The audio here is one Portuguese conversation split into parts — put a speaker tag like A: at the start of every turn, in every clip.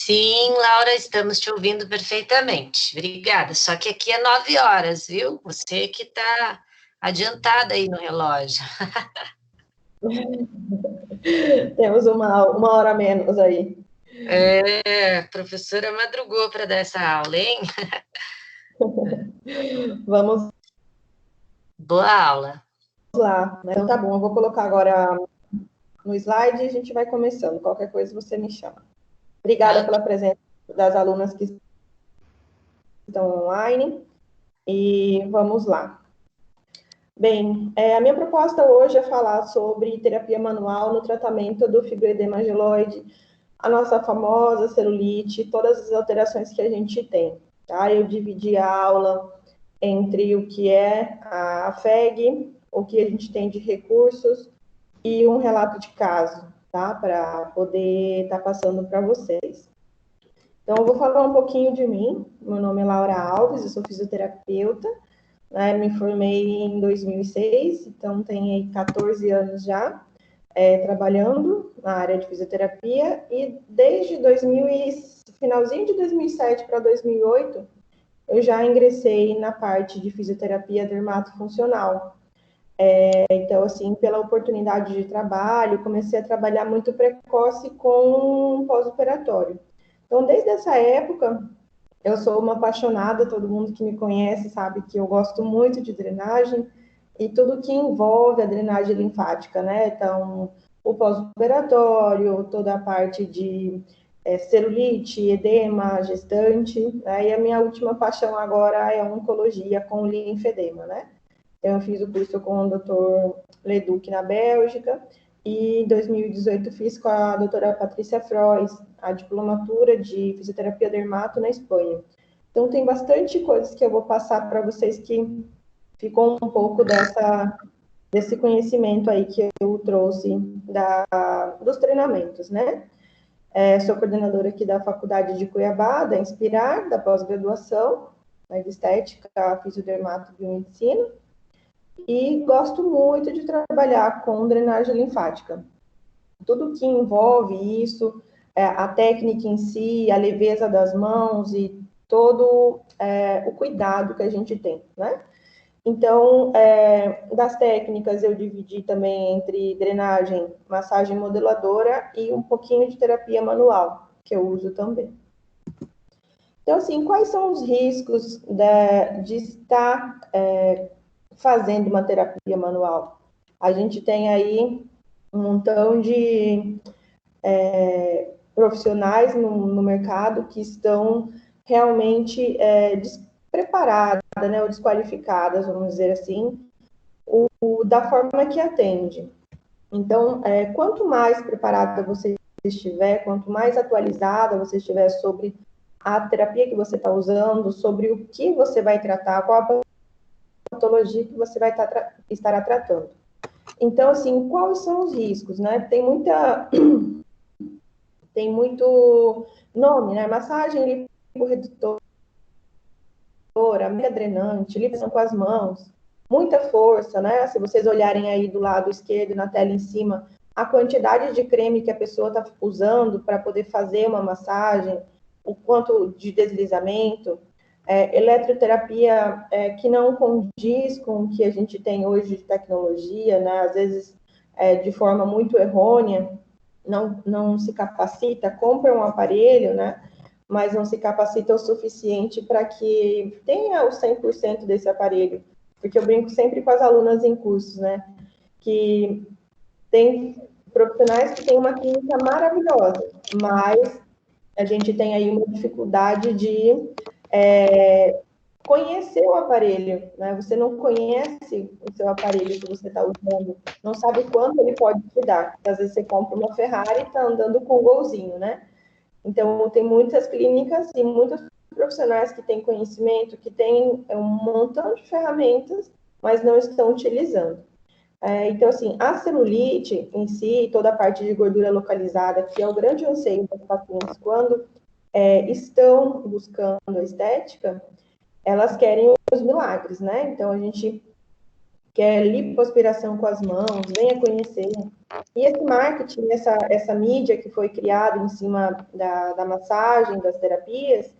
A: Sim, Laura, estamos te ouvindo perfeitamente. Obrigada. Só que aqui é 9 horas, viu? Você que está adiantada aí no relógio.
B: Temos uma hora a menos aí.
A: A professora madrugou para dar essa aula, hein?
B: Vamos
A: Boa aula.
B: lá, né? Então tá bom, eu vou colocar agora no slide e a gente vai começando. Qualquer coisa você me chama. Obrigada
A: Tá?
B: pela presença das alunas que estão online e vamos lá. Bem, a minha proposta hoje é falar sobre terapia manual no tratamento do fibroedema angiloide, a nossa famosa celulite, todas as alterações que a gente tem. Tá? Eu dividi a aula entre o que é a FEG, o que a gente tem de recursos e um relato de caso, tá? Para poder estar passando para vocês. Então, eu vou falar um pouquinho de mim. Meu nome é Laura Alves, eu sou fisioterapeuta, né? Me formei em 2006, então tenho aí 14 anos já trabalhando na área de fisioterapia e desde finalzinho de 2007 para 2008, eu já ingressei na parte de fisioterapia dermatofuncional. Então, assim, pela oportunidade de trabalho, comecei a trabalhar muito precoce com pós-operatório. Então, desde essa época, eu sou uma apaixonada, todo mundo que me conhece sabe que eu gosto muito de drenagem e tudo que envolve a drenagem linfática, né? Então, o pós-operatório, toda a parte de celulite, edema, gestante, né? E a minha última paixão agora é a oncologia com linfedema, né? Então, eu fiz o curso com o Dr. Leduc na Bélgica e em 2018 fiz com a doutora Patrícia Frois a diplomatura de fisioterapia dermato na Espanha. Então, tem bastante coisas que eu vou passar para vocês que ficou um pouco desse conhecimento aí que eu trouxe dos treinamentos, né? Sou coordenadora aqui da Faculdade de Cuiabá, da Inspirar, da pós-graduação, né, de Estética, Fisiodermato e Biomedicina, e gosto muito de trabalhar com drenagem linfática. Tudo que envolve isso, a técnica em si, a leveza das mãos e todo o cuidado que a gente tem, né? Então, das técnicas eu dividi também entre drenagem, massagem modeladora e um pouquinho de terapia manual, que eu uso também. Então, assim, quais são os riscos de estar fazendo uma terapia manual? A gente tem aí um montão de profissionais no mercado que estão realmente despreparadas, né, ou desqualificadas, vamos dizer assim, da forma que atende. Então, quanto mais preparada você estiver, quanto mais atualizada você estiver sobre a terapia que você está usando, sobre o que você vai tratar, qual a patologia que você vai estar tratando. Então, assim, quais são os riscos, né? Tem muito nome, né? Massagem liporedutora, mega drenante, lipoação com as mãos, muita força, né? Se vocês olharem aí do lado esquerdo, na tela em cima, a quantidade de creme que a pessoa está usando para poder fazer uma massagem, o quanto de deslizamento, eletroterapia que não condiz com o que a gente tem hoje de tecnologia, né? Às vezes de forma muito errônea, não se capacita, compra um aparelho, né? Mas não se capacita o suficiente para que tenha o 100% desse aparelho. Porque eu brinco sempre com as alunas em cursos, né? Que tem profissionais que têm uma clínica maravilhosa, mas a gente tem aí uma dificuldade de conhecer o aparelho, né? Você não conhece o seu aparelho que você está usando, não sabe quanto ele pode te dar. Às vezes você compra uma Ferrari e está andando com um golzinho, né? Então, tem muitas clínicas e muitos profissionais que têm conhecimento, que têm um montão de ferramentas, mas não estão utilizando. Então, assim, a celulite em si, toda a parte de gordura localizada, que é o grande anseio das pacientes quando estão buscando a estética, elas querem os milagres, né? Então, a gente quer lipoaspiração com as mãos, venha conhecer E esse marketing, essa mídia que foi criada em cima da massagem, das terapias,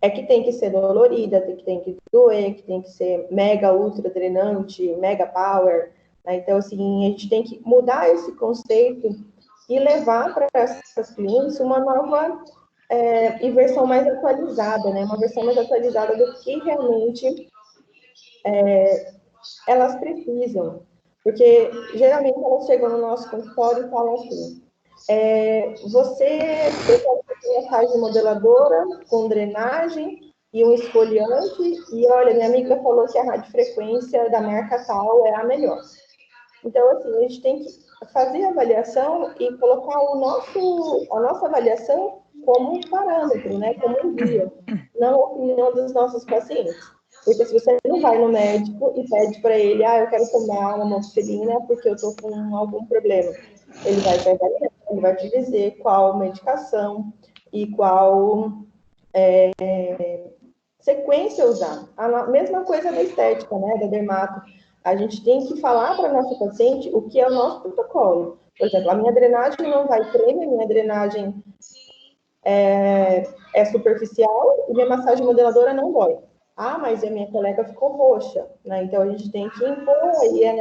B: é que tem que ser dolorida, tem que doer, que tem que ser mega, ultra drenante, mega power, né? Então, assim, a gente tem que mudar esse conceito e levar para essas clientes uma nova e versão mais atualizada, né? Uma versão mais atualizada do que realmente elas precisam. Porque, geralmente, elas chegam no nosso consultório e falam assim, eu quero fazer massagem modeladora com drenagem e um esfoliante, e olha, minha amiga falou que a radiofrequência da marca tal é a melhor. Então, assim, a gente tem que fazer a avaliação e colocar a nossa avaliação como um parâmetro, né? Como um guia, não a opinião dos nossos pacientes. Porque se você não vai no médico e pede para ele, eu quero tomar uma amoxicilina porque eu estou com algum problema, ele vai te avaliar, ele vai te dizer qual medicação e qual sequência usar. A mesma coisa da estética, né, da dermato. A gente tem que falar para a nossa paciente o que é o nosso protocolo. Por exemplo, a minha drenagem não vai creme, a minha drenagem é superficial e minha massagem modeladora não dói. Mas a minha colega ficou roxa, né? Então a gente tem que impor aí a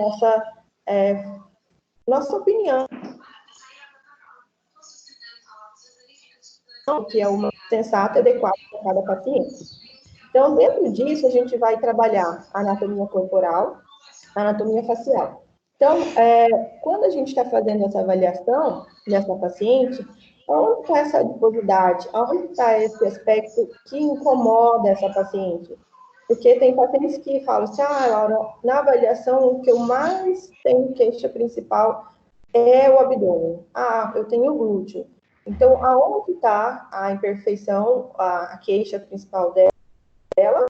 B: nossa opinião, que é uma sensata e adequada para cada paciente. Então, dentro disso, a gente vai trabalhar a anatomia corporal, a anatomia facial. Então, quando a gente está fazendo essa avaliação dessa paciente, onde está essa adiposidade? Onde está esse aspecto que incomoda essa paciente? Porque tem pacientes que falam assim, Laura, na avaliação, o que eu mais tenho queixa principal é o abdômen. Eu tenho glúteo. Então, aonde está a imperfeição, a queixa principal dela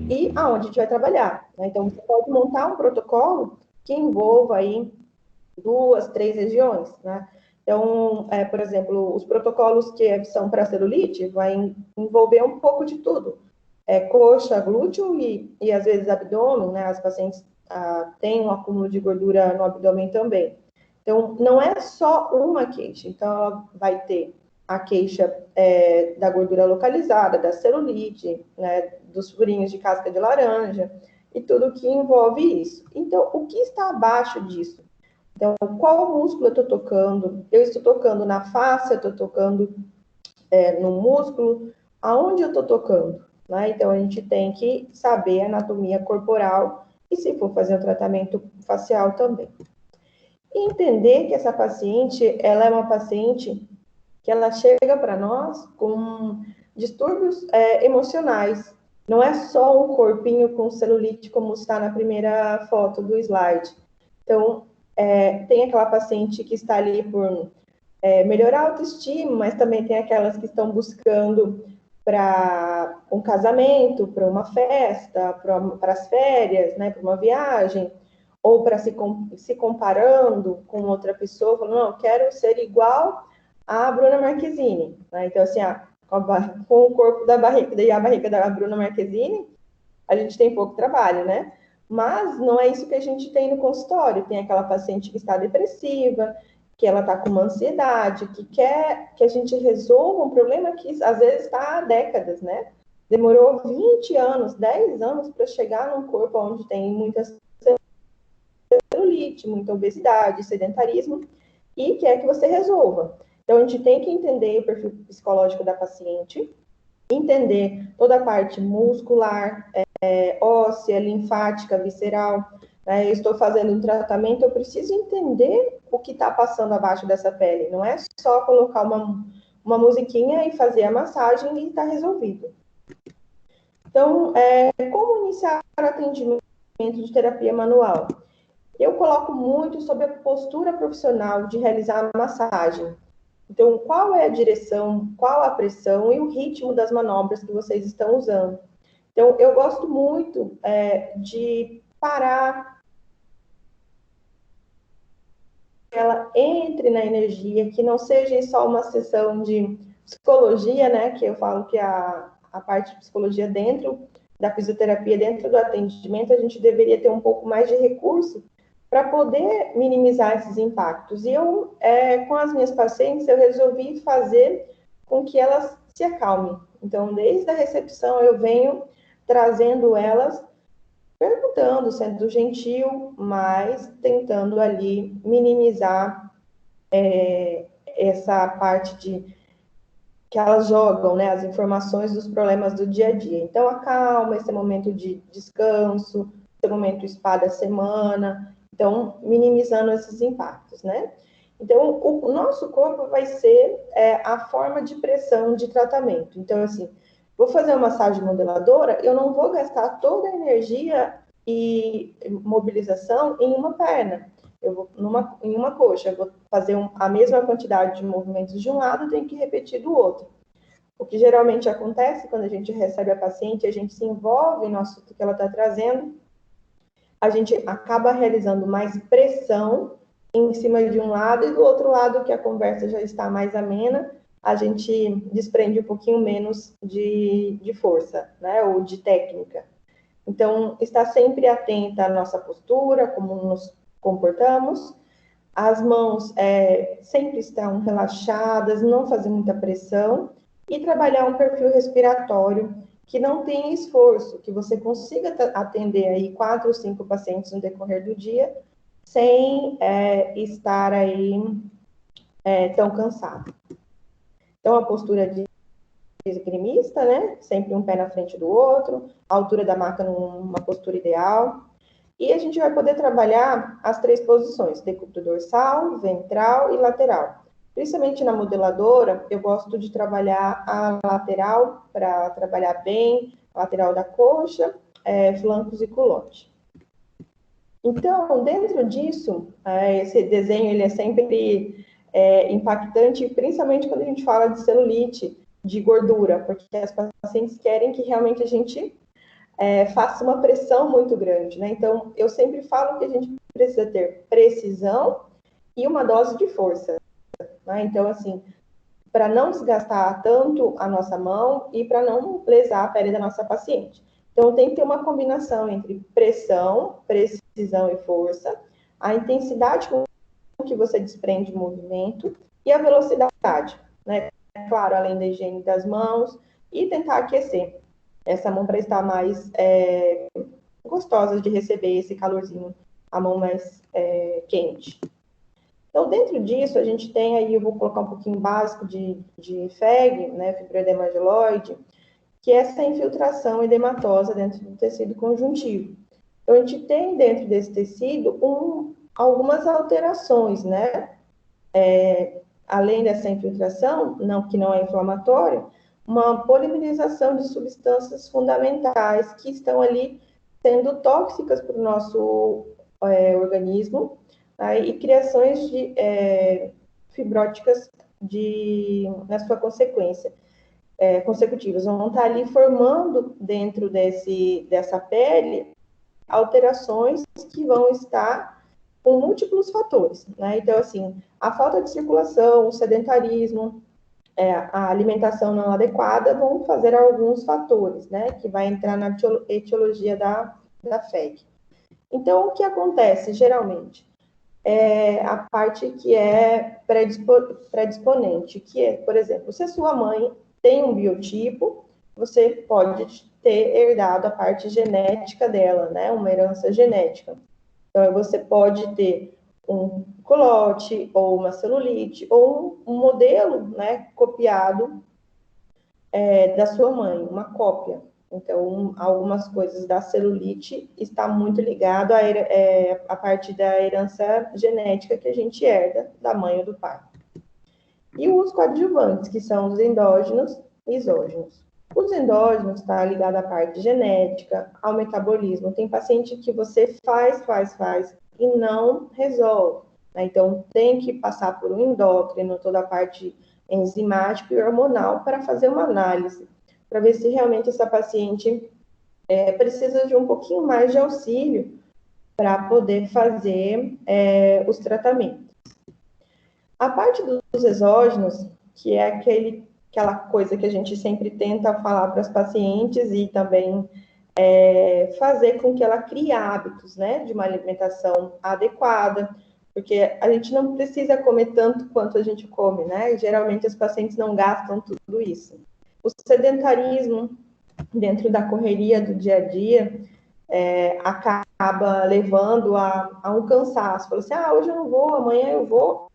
B: e aonde a gente vai trabalhar, né? Então, você pode montar um protocolo que envolva aí 2, 3 regiões, né? Então, por exemplo, os protocolos que são para celulite vai envolver um pouco de tudo. Coxa, glúteo e às vezes abdômen, né? As pacientes têm um acúmulo de gordura no abdômen também. Então, não é só uma queixa. Então, ela vai ter a queixa da gordura localizada, da celulite, né? Dos furinhos de casca de laranja e tudo que envolve isso. Então, o que está abaixo disso? Então, qual músculo eu estou tocando? Eu estou tocando na face, eu estou tocando no músculo? Aonde eu estou tocando? Né? Então, a gente tem que saber a anatomia corporal e, se for fazer um tratamento facial também. E entender que essa paciente, ela é uma paciente que ela chega para nós com distúrbios emocionais. Não é só um corpinho com celulite, como está na primeira foto do slide. Então, tem aquela paciente que está ali por melhorar a autoestima, mas também tem aquelas que estão buscando para um casamento, para uma festa, para as férias, né, para uma viagem, ou para se comparando com outra pessoa, falando, não, eu quero ser igual a Bruna Marquezine. Né? Então, assim, com o corpo da barriga e a barriga da Bruna Marquezine, a gente tem pouco trabalho, né? Mas não é isso que a gente tem no consultório. Tem aquela paciente que está depressiva, que ela está com uma ansiedade, que quer que a gente resolva um problema que às vezes está há décadas, né? Demorou 20 anos, 10 anos para chegar num corpo onde tem muita celulite, muita obesidade, sedentarismo, e quer que você resolva. Então, a gente tem que entender o perfil psicológico da paciente, entender toda a parte muscular, óssea, linfática, visceral. Eu estou fazendo um tratamento, eu preciso entender o que está passando abaixo dessa pele. Não é só colocar uma musiquinha e fazer a massagem e está resolvido. Então, como iniciar o atendimento de terapia manual? Eu coloco muito sobre a postura profissional de realizar a massagem. Então, qual é a direção, qual a pressão e o ritmo das manobras que vocês estão usando. Então, eu gosto muito de parar, que ela entre na energia, que não seja só uma sessão de psicologia, né? Que eu falo que a parte de psicologia dentro da fisioterapia, dentro do atendimento, a gente deveria ter um pouco mais de recurso para poder minimizar esses impactos. E eu, com as minhas pacientes, eu resolvi fazer com que elas se acalmem. Então, desde a recepção, eu venho trazendo elas, perguntando, sendo gentil, mas tentando ali minimizar essa parte de que elas jogam, né, as informações dos problemas do dia a dia. Então, acalma esse momento de descanso, esse momento spa da semana, então, minimizando esses impactos, né? Então, o nosso corpo vai ser a forma de pressão de tratamento. Então, assim, vou fazer uma massagem modeladora, eu não vou gastar toda a energia e mobilização em uma perna. Eu vou em uma coxa, eu vou fazer a mesma quantidade de movimentos de um lado, tenho que repetir do outro. O que geralmente acontece quando a gente recebe a paciente, a gente se envolve no assunto que ela está trazendo, a gente acaba realizando mais pressão em cima de um lado, e do outro lado, que a conversa já está mais amena, a gente desprende um pouquinho menos de força, né, ou de técnica. Então, está sempre atenta à nossa postura, como nos comportamos. As mãos sempre estão relaxadas, não fazer muita pressão, e trabalhar um perfil respiratório que não tenha esforço, que você consiga atender aí 4 ou 5 pacientes no decorrer do dia, sem estar aí tão cansado. Então, a postura de esgrimista, né? Sempre um pé na frente do outro, a altura da maca numa postura ideal. E a gente vai poder trabalhar as 3 posições, decúbito dorsal, ventral e lateral. Principalmente na modeladora, eu gosto de trabalhar a lateral, para trabalhar bem, a lateral da coxa, flancos e culote. Então, dentro disso, esse desenho ele é sempre impactante, principalmente quando a gente fala de celulite, de gordura, porque as pacientes querem que realmente a gente faça uma pressão muito grande, né? Então, eu sempre falo que a gente precisa ter precisão e uma dose de força, né? Então, assim, para não desgastar tanto a nossa mão e para não lesar a pele da nossa paciente. Então, tem que ter uma combinação entre pressão, precisão e força, a intensidade com que você desprende o movimento e a velocidade, né? Claro, além da higiene das mãos e tentar aquecer essa mão para estar mais gostosa de receber esse calorzinho, a mão mais quente. Então, dentro disso, a gente tem aí, eu vou colocar um pouquinho básico de FEG, né, fibroedema geloide, que é essa infiltração edematosa dentro do tecido conjuntivo. Então, a gente tem dentro desse tecido algumas alterações, né? Além dessa infiltração, que não é inflamatória, uma polimerização de substâncias fundamentais que estão ali sendo tóxicas para o nosso organismo, tá? E criações de fibróticas na sua consequência, consecutivas. Vão estar ali formando dentro dessa pele alterações que vão estar com múltiplos fatores, né? Então, assim, a falta de circulação, o sedentarismo, a alimentação não adequada vão fazer alguns fatores, né? Que vai entrar na etiologia da FEG. Então, o que acontece, geralmente? A parte que é predisponente, que é, por exemplo, se a sua mãe tem um biotipo, você pode ter herdado a parte genética dela, né? Uma herança genética. Então, você pode ter um culote, ou uma celulite, ou um modelo, né, copiado da sua mãe, uma cópia. Então, algumas coisas da celulite está muito ligado à parte da herança genética que a gente herda da mãe ou do pai. E os coadjuvantes, que são os endógenos e exógenos. Os endógenos está ligado à parte genética, ao metabolismo. Tem paciente que você faz e não resolve, né? Então, tem que passar por um endócrino, toda a parte enzimática e hormonal para fazer uma análise, para ver se realmente essa paciente precisa de um pouquinho mais de auxílio para poder fazer os tratamentos. A parte dos exógenos, que é aquela coisa que a gente sempre tenta falar para as pacientes e também fazer com que ela crie hábitos, né, de uma alimentação adequada, porque a gente não precisa comer tanto quanto a gente come, né? Geralmente os pacientes não gastam tudo isso. O sedentarismo dentro da correria do dia a dia acaba levando a um cansaço. Fala assim, hoje eu não vou, amanhã eu vou.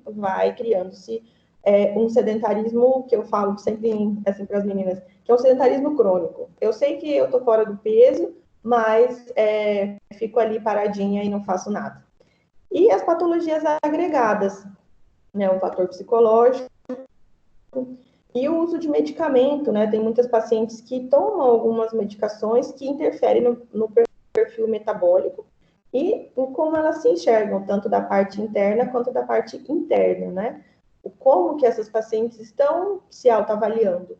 B: Vai criando-se um sedentarismo que eu falo sempre assim, para as meninas, que é um sedentarismo crônico. Eu sei que eu estou fora do peso, mas fico ali paradinha e não faço nada. E as patologias agregadas, né, o fator psicológico e o uso de medicamento, né? Tem muitas pacientes que tomam algumas medicações que interferem no perfil metabólico e em como elas se enxergam, tanto da parte interna quanto da parte interna, né? Como que essas pacientes estão se autoavaliando.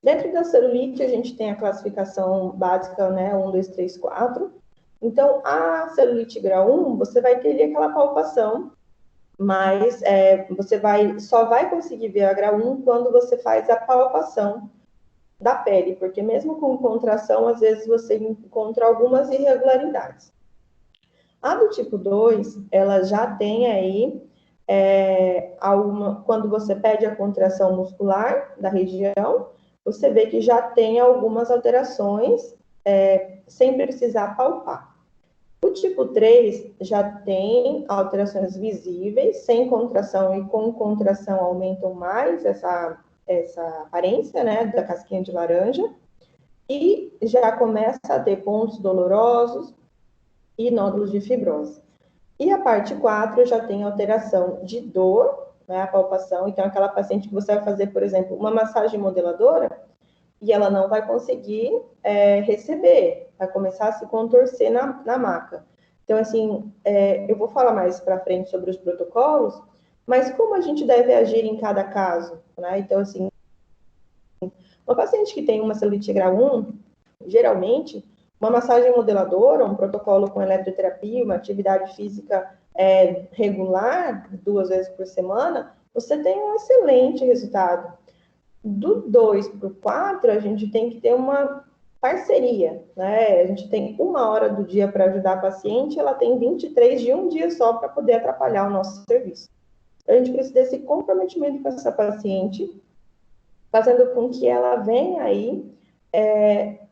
B: Dentro da celulite, a gente tem a classificação básica, né? 1, 2, 3, 4. Então, a celulite grau 1, você vai ter ali aquela palpação, mas você só vai conseguir ver a grau 1 quando você faz a palpação da pele, porque mesmo com contração, às vezes você encontra algumas irregularidades. A do tipo 2, ela já tem aí quando você pede a contração muscular da região, você vê que já tem algumas alterações sem precisar palpar. O tipo 3 já tem alterações visíveis, sem contração e com contração aumentam mais essa aparência, né, da casquinha de laranja, e já começa a ter pontos dolorosos e nódulos de fibrose. E a parte 4 já tem alteração de dor, né, a palpação, então aquela paciente que você vai fazer, por exemplo, uma massagem modeladora, e ela não vai conseguir receber, vai começar a se contorcer na maca. Então, assim, eu vou falar mais para frente sobre os protocolos, mas como a gente deve agir em cada caso, né? Então, assim, uma paciente que tem uma celulite grau 1, geralmente, uma massagem modeladora, um protocolo com eletroterapia, uma atividade física regular, 2 vezes por semana, você tem um excelente resultado. Do 2 para o 4, a gente tem que ter uma parceria, né? A gente tem 1 hora do dia para ajudar a paciente, ela tem 23 de um dia só para poder atrapalhar o nosso serviço. A gente precisa desse comprometimento com essa paciente, fazendo com que ela venha aí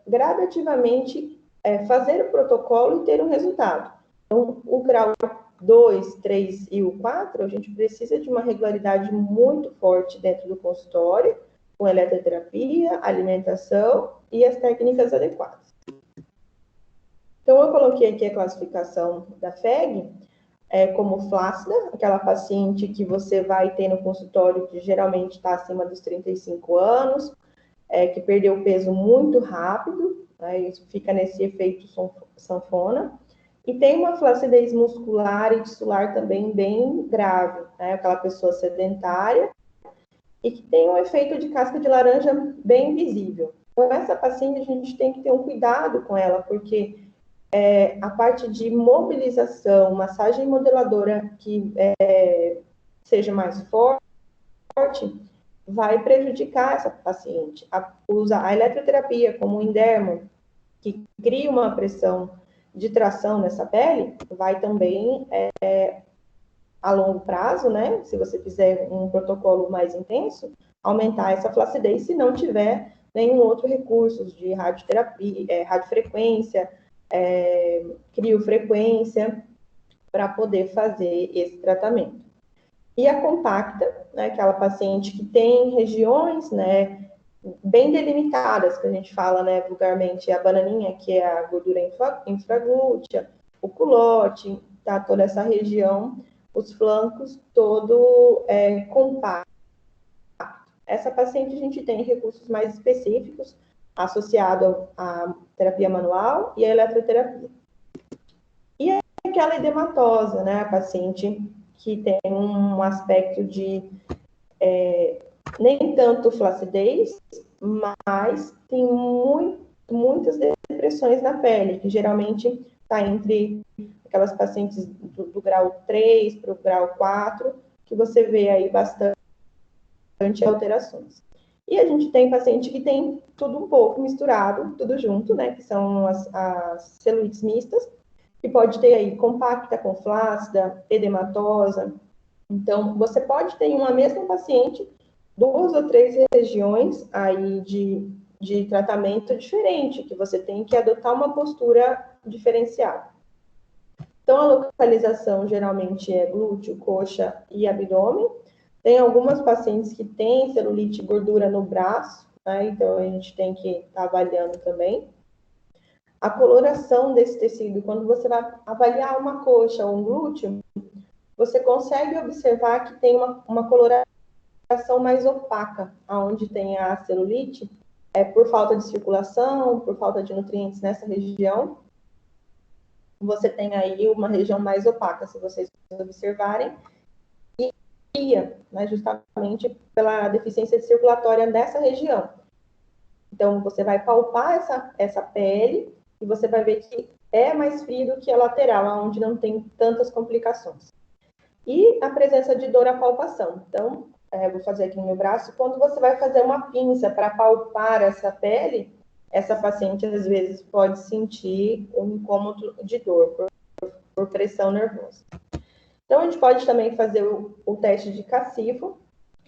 B: gradativamente fazer o protocolo e ter um resultado. Então, o grau 2, 3 e o 4, a gente precisa de uma regularidade muito forte dentro do consultório, com eletroterapia, alimentação e as técnicas adequadas. Então, eu coloquei aqui a classificação da FEG como flácida, aquela paciente que você vai ter no consultório que geralmente está acima dos 35 anos, que perdeu peso muito rápido, né, isso fica nesse efeito sanfona, e tem uma flacidez muscular e tissular também bem grave, né, aquela pessoa sedentária, e que tem um efeito de casca de laranja bem visível. Então, essa paciente a gente tem que ter um cuidado com ela, porque a parte de mobilização, massagem modeladora que seja mais forte, vai prejudicar essa paciente. Usa a eletroterapia como um endermo, que cria uma pressão de tração nessa pele, vai também a longo prazo, né? Se você fizer um protocolo mais intenso, aumentar essa flacidez se não tiver nenhum outro recurso de radioterapia, radiofrequência, criofrequência, para poder fazer esse tratamento. E a compacta, né, aquela paciente que tem regiões, né, bem delimitadas, que a gente fala, né, vulgarmente, a bananinha, que é a gordura infraglútea, o culote, tá, toda essa região, os flancos, todo compacto. Essa paciente a gente tem recursos mais específicos associado à terapia manual e à eletroterapia. E aquela edematosa, né, a paciente que tem um aspecto de nem tanto flacidez, mas tem muitas depressões na pele, que geralmente está entre aquelas pacientes do grau 3 para o grau 4, que você vê aí bastante alterações. E a gente tem paciente que tem tudo um pouco misturado, tudo junto, né? Que são as celulites mistas, que pode ter aí compacta com flácida, edematosa. Então, você pode ter em uma mesma paciente 2 ou 3 regiões aí de tratamento diferente, que você tem que adotar uma postura diferenciada. Então, a localização geralmente é glúteo, coxa e abdômen. Tem algumas pacientes que têm celulite e gordura no braço, né? Então a gente tem que estar avaliando também. A coloração desse tecido, quando você vai avaliar uma coxa ou um glúteo, você consegue observar que tem uma coloração mais opaca, aonde tem a celulite, por falta de circulação, por falta de nutrientes nessa região. Você tem aí uma região mais opaca, se vocês observarem, né, justamente pela deficiência circulatória nessa região. Então, você vai palpar essa pele e você vai ver que é mais frio do que a lateral, onde não tem tantas complicações. E a presença de dor à palpação. Então, vou fazer aqui no meu braço. Quando você vai fazer uma pinça para palpar essa pele, essa paciente, às vezes, pode sentir um incômodo de dor por pressão nervosa. Então, a gente pode também fazer o teste de cacifo,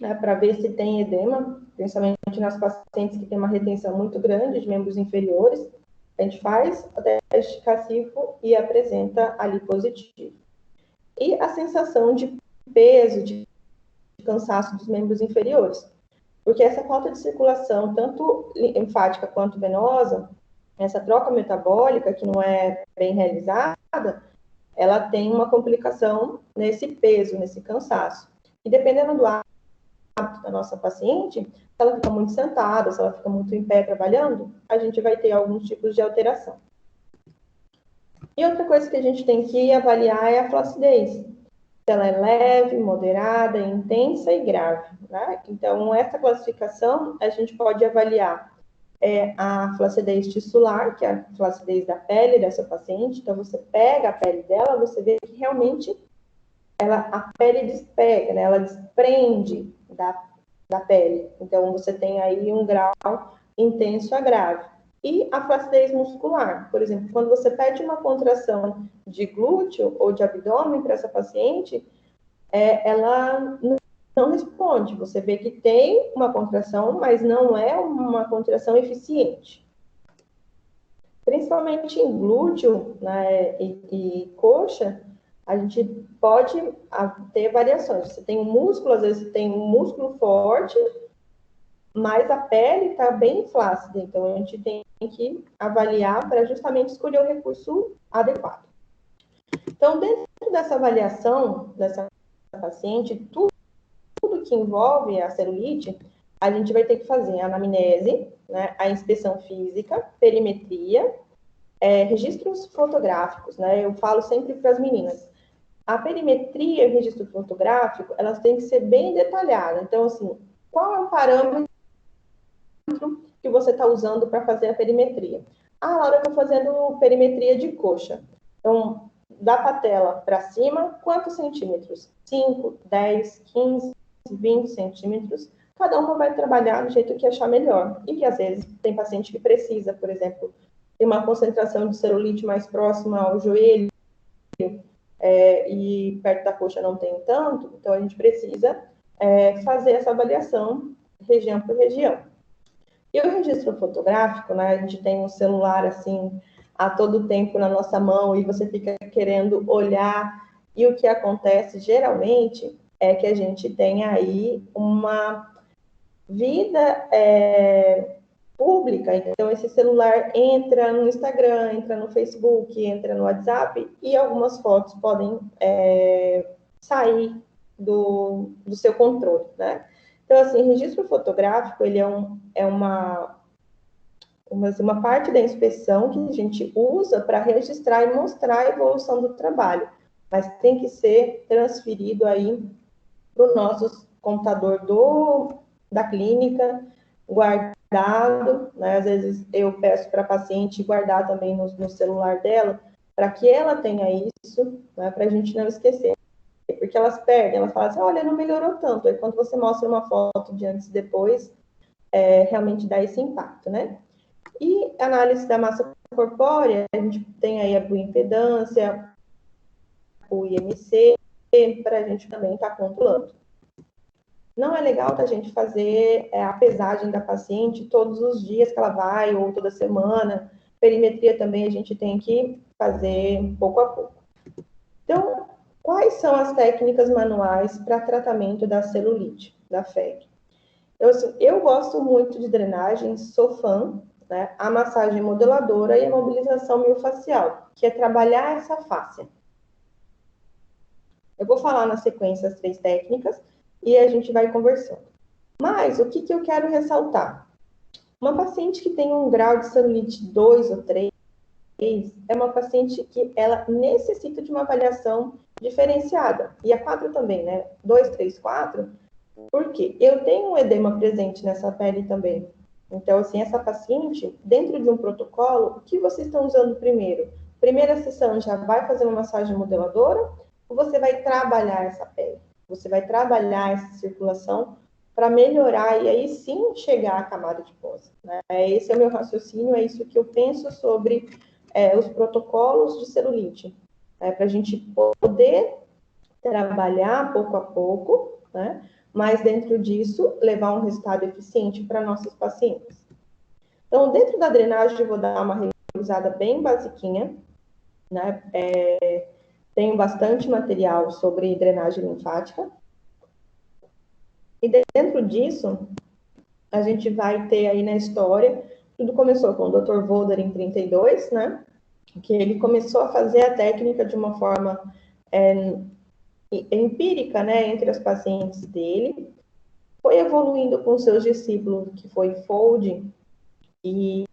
B: né, para ver se tem edema, principalmente nas pacientes que têm uma retenção muito grande de membros inferiores. A gente faz o teste de cacifo e apresenta ali positivo. E a sensação de peso, de cansaço dos membros inferiores. Porque essa falta de circulação, tanto linfática quanto venosa, essa troca metabólica, que não é bem realizada, ela tem uma complicação nesse peso, nesse cansaço. E dependendo do hábito da nossa paciente, se ela fica muito sentada, se ela fica muito em pé trabalhando, a gente vai ter alguns tipos de alteração. E outra coisa que a gente tem que avaliar é a flacidez. Se ela é leve, moderada, intensa e grave, né? Então, essa classificação, a gente pode avaliar a flacidez tissular, que é a flacidez da pele dessa paciente. Então, você pega a pele dela, você vê que realmente a pele despega, né? Ela desprende da pele. Então, você tem aí um grau intenso a grave. E a flacidez muscular, por exemplo, quando você pede uma contração de glúteo ou de abdômen para essa paciente, ela não responde. Você vê que tem uma contração, mas não é uma contração eficiente. Principalmente em glúteo, né, e coxa, a gente pode ter variações. Você tem um músculo, às vezes tem um músculo forte, mas a pele está bem flácida. Então, a gente tem que avaliar para justamente escolher o recurso adequado. Então, dentro dessa avaliação dessa paciente, tudo que envolve a celulite, a gente vai ter que fazer a anamnese, né, a inspeção física, perimetria, registros fotográficos, né? Eu falo sempre para as meninas, a perimetria e o registro fotográfico, elas têm que ser bem detalhadas. Então, assim, qual é o parâmetro que você está usando para fazer a perimetria? Ah, Laura, eu estou fazendo perimetria de coxa. Então, da patela para cima, quantos centímetros? 5, 10, 15, 20 centímetros. Cada uma vai trabalhar do jeito que achar melhor. E que, às vezes, tem paciente que precisa, por exemplo, tem uma concentração de celulite mais próxima ao joelho, e perto da coxa não tem tanto, então a gente precisa fazer essa avaliação região por região. E o registro fotográfico, né, a gente tem um celular assim a todo tempo na nossa mão e você fica querendo olhar, e o que acontece geralmente é que a gente tem aí uma vida pública. Então, esse celular entra no Instagram, entra no Facebook, entra no WhatsApp, e algumas fotos podem sair do seu controle, né? Então, assim, registro fotográfico, ele é uma parte da inspeção que a gente usa para registrar e mostrar a evolução do trabalho, mas tem que ser transferido aí para o nosso computador da clínica, guardado, né? Às vezes eu peço para a paciente guardar também no celular dela, para que ela tenha isso, né? Para a gente não esquecer. Porque elas perdem, elas falam assim, olha, não melhorou tanto. Aí quando você mostra uma foto de antes e depois, realmente dar esse impacto, né? E análise da massa corpórea, a gente tem aí a bioimpedância, o IMC, para a gente também estar controlando. Não é legal a gente fazer a pesagem da paciente todos os dias que ela vai, ou toda semana. Perimetria também a gente tem que fazer pouco a pouco. Então, quais são as técnicas manuais para tratamento da celulite, da FEG? Eu gosto muito de drenagem, sou fã, né? A massagem modeladora e a mobilização miofascial, que é trabalhar essa fáscia. Eu vou falar na sequência as 3 técnicas e a gente vai conversando. Mas o que eu quero ressaltar? Uma paciente que tem um grau de celulite 2 ou 3 é uma paciente que ela necessita de uma avaliação diferenciada. E a 4 também, né? 2, 3, 4. Por quê? Eu tenho um edema presente nessa pele também. Então, assim, essa paciente, dentro de um protocolo, o que vocês estão usando primeiro? Primeira sessão já vai fazer uma massagem modeladora ou você vai trabalhar essa pele? Você vai trabalhar essa circulação para melhorar e aí sim chegar à camada de pós, né? Esse é o meu raciocínio, é isso que eu penso sobre os protocolos de celulite, para a gente poder trabalhar pouco a pouco, né? Mas dentro disso, levar um resultado eficiente para nossos pacientes. Então, dentro da drenagem, eu vou dar uma revisada bem basiquinha, né? Tenho bastante material sobre drenagem linfática. E dentro disso, a gente vai ter aí na história, tudo começou com o Dr. Volder em 32, né? Que ele começou a fazer a técnica de uma forma empírica, né, entre os pacientes dele, foi evoluindo com seus discípulos, que foi Fold e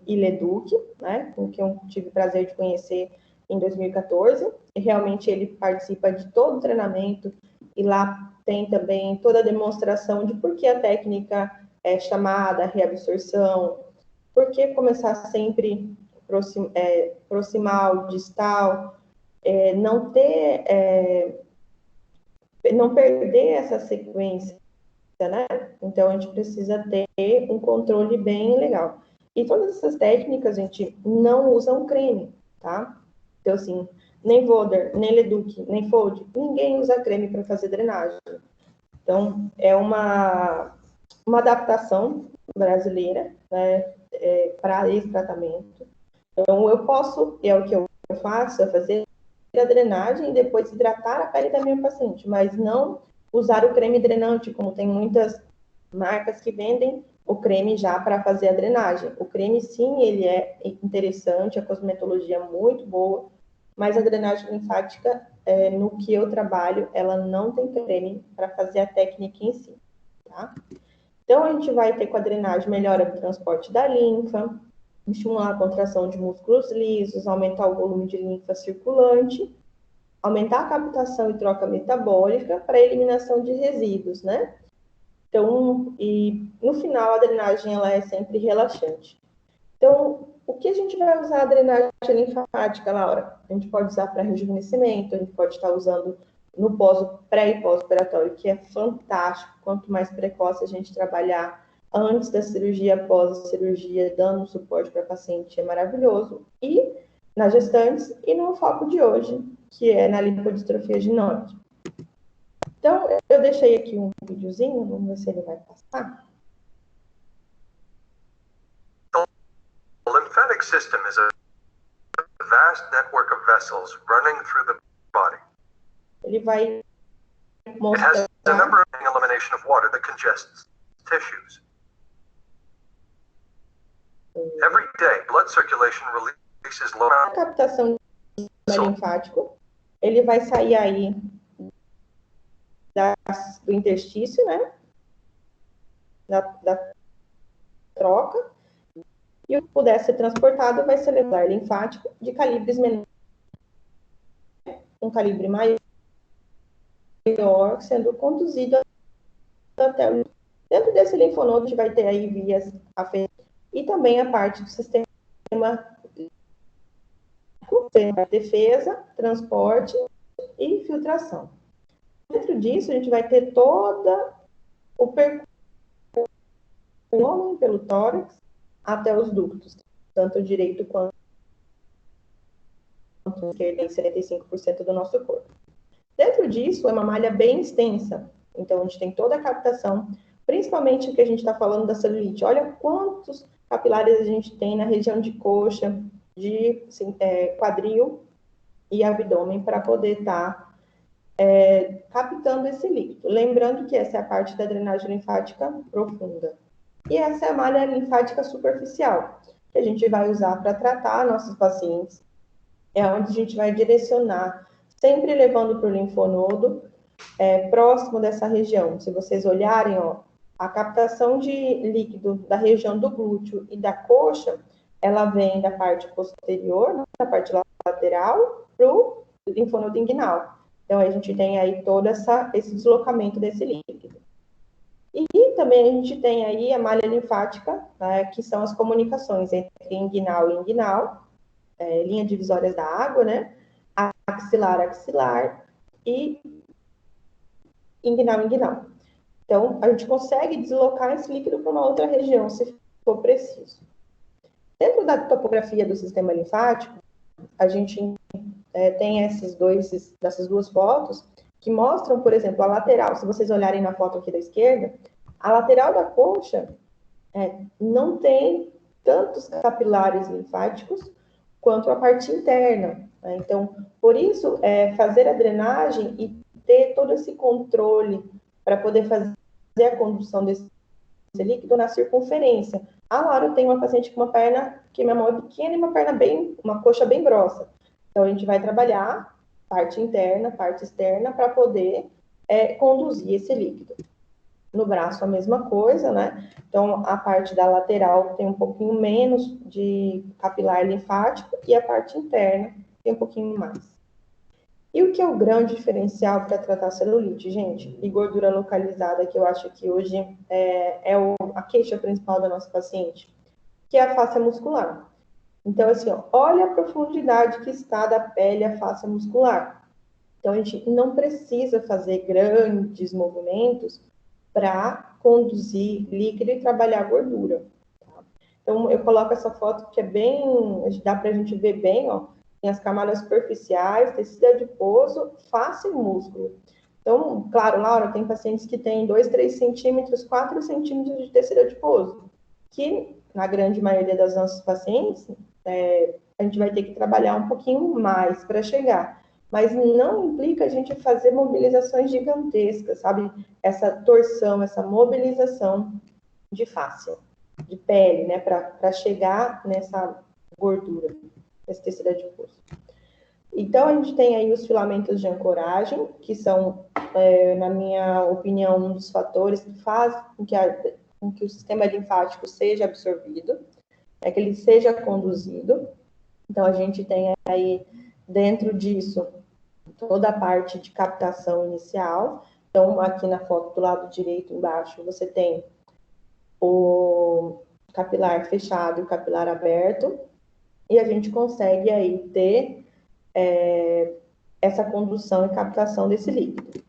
B: Leduc, né, com quem eu tive o prazer de conhecer em 2014, e realmente ele participa de todo o treinamento, e lá tem também toda a demonstração de por que a técnica é chamada reabsorção, por que começar sempre proximal, distal, não perder essa sequência, né? Então, a gente precisa ter um controle bem legal. E todas essas técnicas, a gente não usa um creme, tá? Então, assim, nem Volder, nem Leduc, nem Fold, ninguém usa creme para fazer drenagem. Então, é uma adaptação brasileira, né, para esse tratamento. Então, eu posso, é o que eu faço, é fazer a drenagem e depois hidratar a pele da minha paciente, mas não usar o creme drenante, como tem muitas marcas que vendem o creme já para fazer a drenagem. O creme, sim, ele é interessante, a cosmetologia é muito boa, mas a drenagem linfática, no que eu trabalho, ela não tem creme para fazer a técnica em si, tá? Então, a gente vai ter com a drenagem melhora do transporte da linfa, estimular a contração de músculos lisos, aumentar o volume de linfa circulante, aumentar a captação e troca metabólica para eliminação de resíduos, né? Então, e no final a drenagem ela é sempre relaxante. Então, o que a gente vai usar a drenagem linfática, Laura? A gente pode usar para rejuvenescimento, a gente pode estar usando no pré e pós-operatório, que é fantástico. Quanto mais precoce a gente trabalhar antes da cirurgia, após a cirurgia, dando suporte para a paciente, é maravilhoso. E nas gestantes, e no foco de hoje, que é na lipodistrofia ginóide. Então, eu deixei aqui um videozinho, vamos ver se ele vai passar.
C: The lymphatic system is a vast network of vessels running through the body.
B: Ele vai
C: mostrar. It has a number of elimination of water that congests tissues. Every day, blood circulation releases low.
B: A captação linfático, ele vai sair aí do interstício, né? Da troca. E o que puder ser transportado vai ser levar linfático de calibres menores, um calibre maior, sendo conduzido até o... Dentro desse linfonodo, a gente vai ter aí vias afetas e também a parte do sistema defesa, transporte e filtração. Dentro disso, a gente vai ter todo o percurso abdômen, pelo tórax, até os ductos, tanto direito quanto esquerdo, em 75% do nosso corpo. Dentro disso, é uma malha bem extensa, então a gente tem toda a captação, principalmente o que a gente está falando da celulite. Olha quantos capilares a gente tem na região de coxa, de quadril e abdômen, para poder estar captando esse líquido. Lembrando que essa é a parte da drenagem linfática profunda. E essa é a malha linfática superficial, que a gente vai usar para tratar nossos pacientes. É onde a gente vai direcionar, sempre levando para o linfonodo, próximo dessa região. Se vocês olharem, ó, a captação de líquido da região do glúteo e da coxa, ela vem da parte posterior, da parte lateral, para o linfonodo inguinal. Então, a gente tem aí todo esse deslocamento desse líquido. E também a gente tem aí a malha linfática, né, que são as comunicações entre inguinal e inguinal, linha divisórias da água, né? Axilar e inguinal. Então, a gente consegue deslocar esse líquido para uma outra região, se for preciso. Dentro da topografia do sistema linfático, a gente tem essas duas fotos que mostram, por exemplo, a lateral. Se vocês olharem na foto aqui da esquerda, a lateral da coxa não tem tantos capilares linfáticos quanto a parte interna. Né? Então, por isso, fazer a drenagem e ter todo esse controle para poder fazer a condução desse líquido na circunferência. A Laura tem uma paciente com uma perna, que minha mão é pequena e uma coxa bem grossa. Então, a gente vai trabalhar parte interna, parte externa, para poder conduzir esse líquido. No braço, a mesma coisa, né? Então, a parte da lateral tem um pouquinho menos de capilar linfático e a parte interna tem um pouquinho mais. E o que é o grande diferencial para tratar celulite, gente? E gordura localizada, que eu acho que hoje a queixa principal da nossa paciente, que é a fáscia muscular. Então, assim, ó, olha a profundidade que está da pele a fáscia muscular. Então, a gente não precisa fazer grandes movimentos para conduzir líquido e trabalhar a gordura. Tá? Então, eu coloco essa foto que dá para a gente ver bem, ó, tem as camadas superficiais, tecido adiposo, face e músculo. Então, claro, Laura, tem pacientes que têm 2, 3 centímetros, 4 centímetros de tecido adiposo, que, na grande maioria das nossas pacientes, a gente vai ter que trabalhar um pouquinho mais para chegar. Mas não implica a gente fazer mobilizações gigantescas, sabe? Essa torção, essa mobilização de face, de pele, né? Para chegar nessa gordura, nesse tecido adiposo. Então, a gente tem aí os filamentos de ancoragem, que são, na minha opinião, um dos fatores que faz com que o sistema linfático seja absorvido, que ele seja conduzido. Então, a gente tem aí, dentro disso, toda a parte de captação inicial. Então, aqui na foto do lado direito, embaixo, você tem o capilar fechado e o capilar aberto, e a gente consegue aí ter essa condução e captação desse líquido.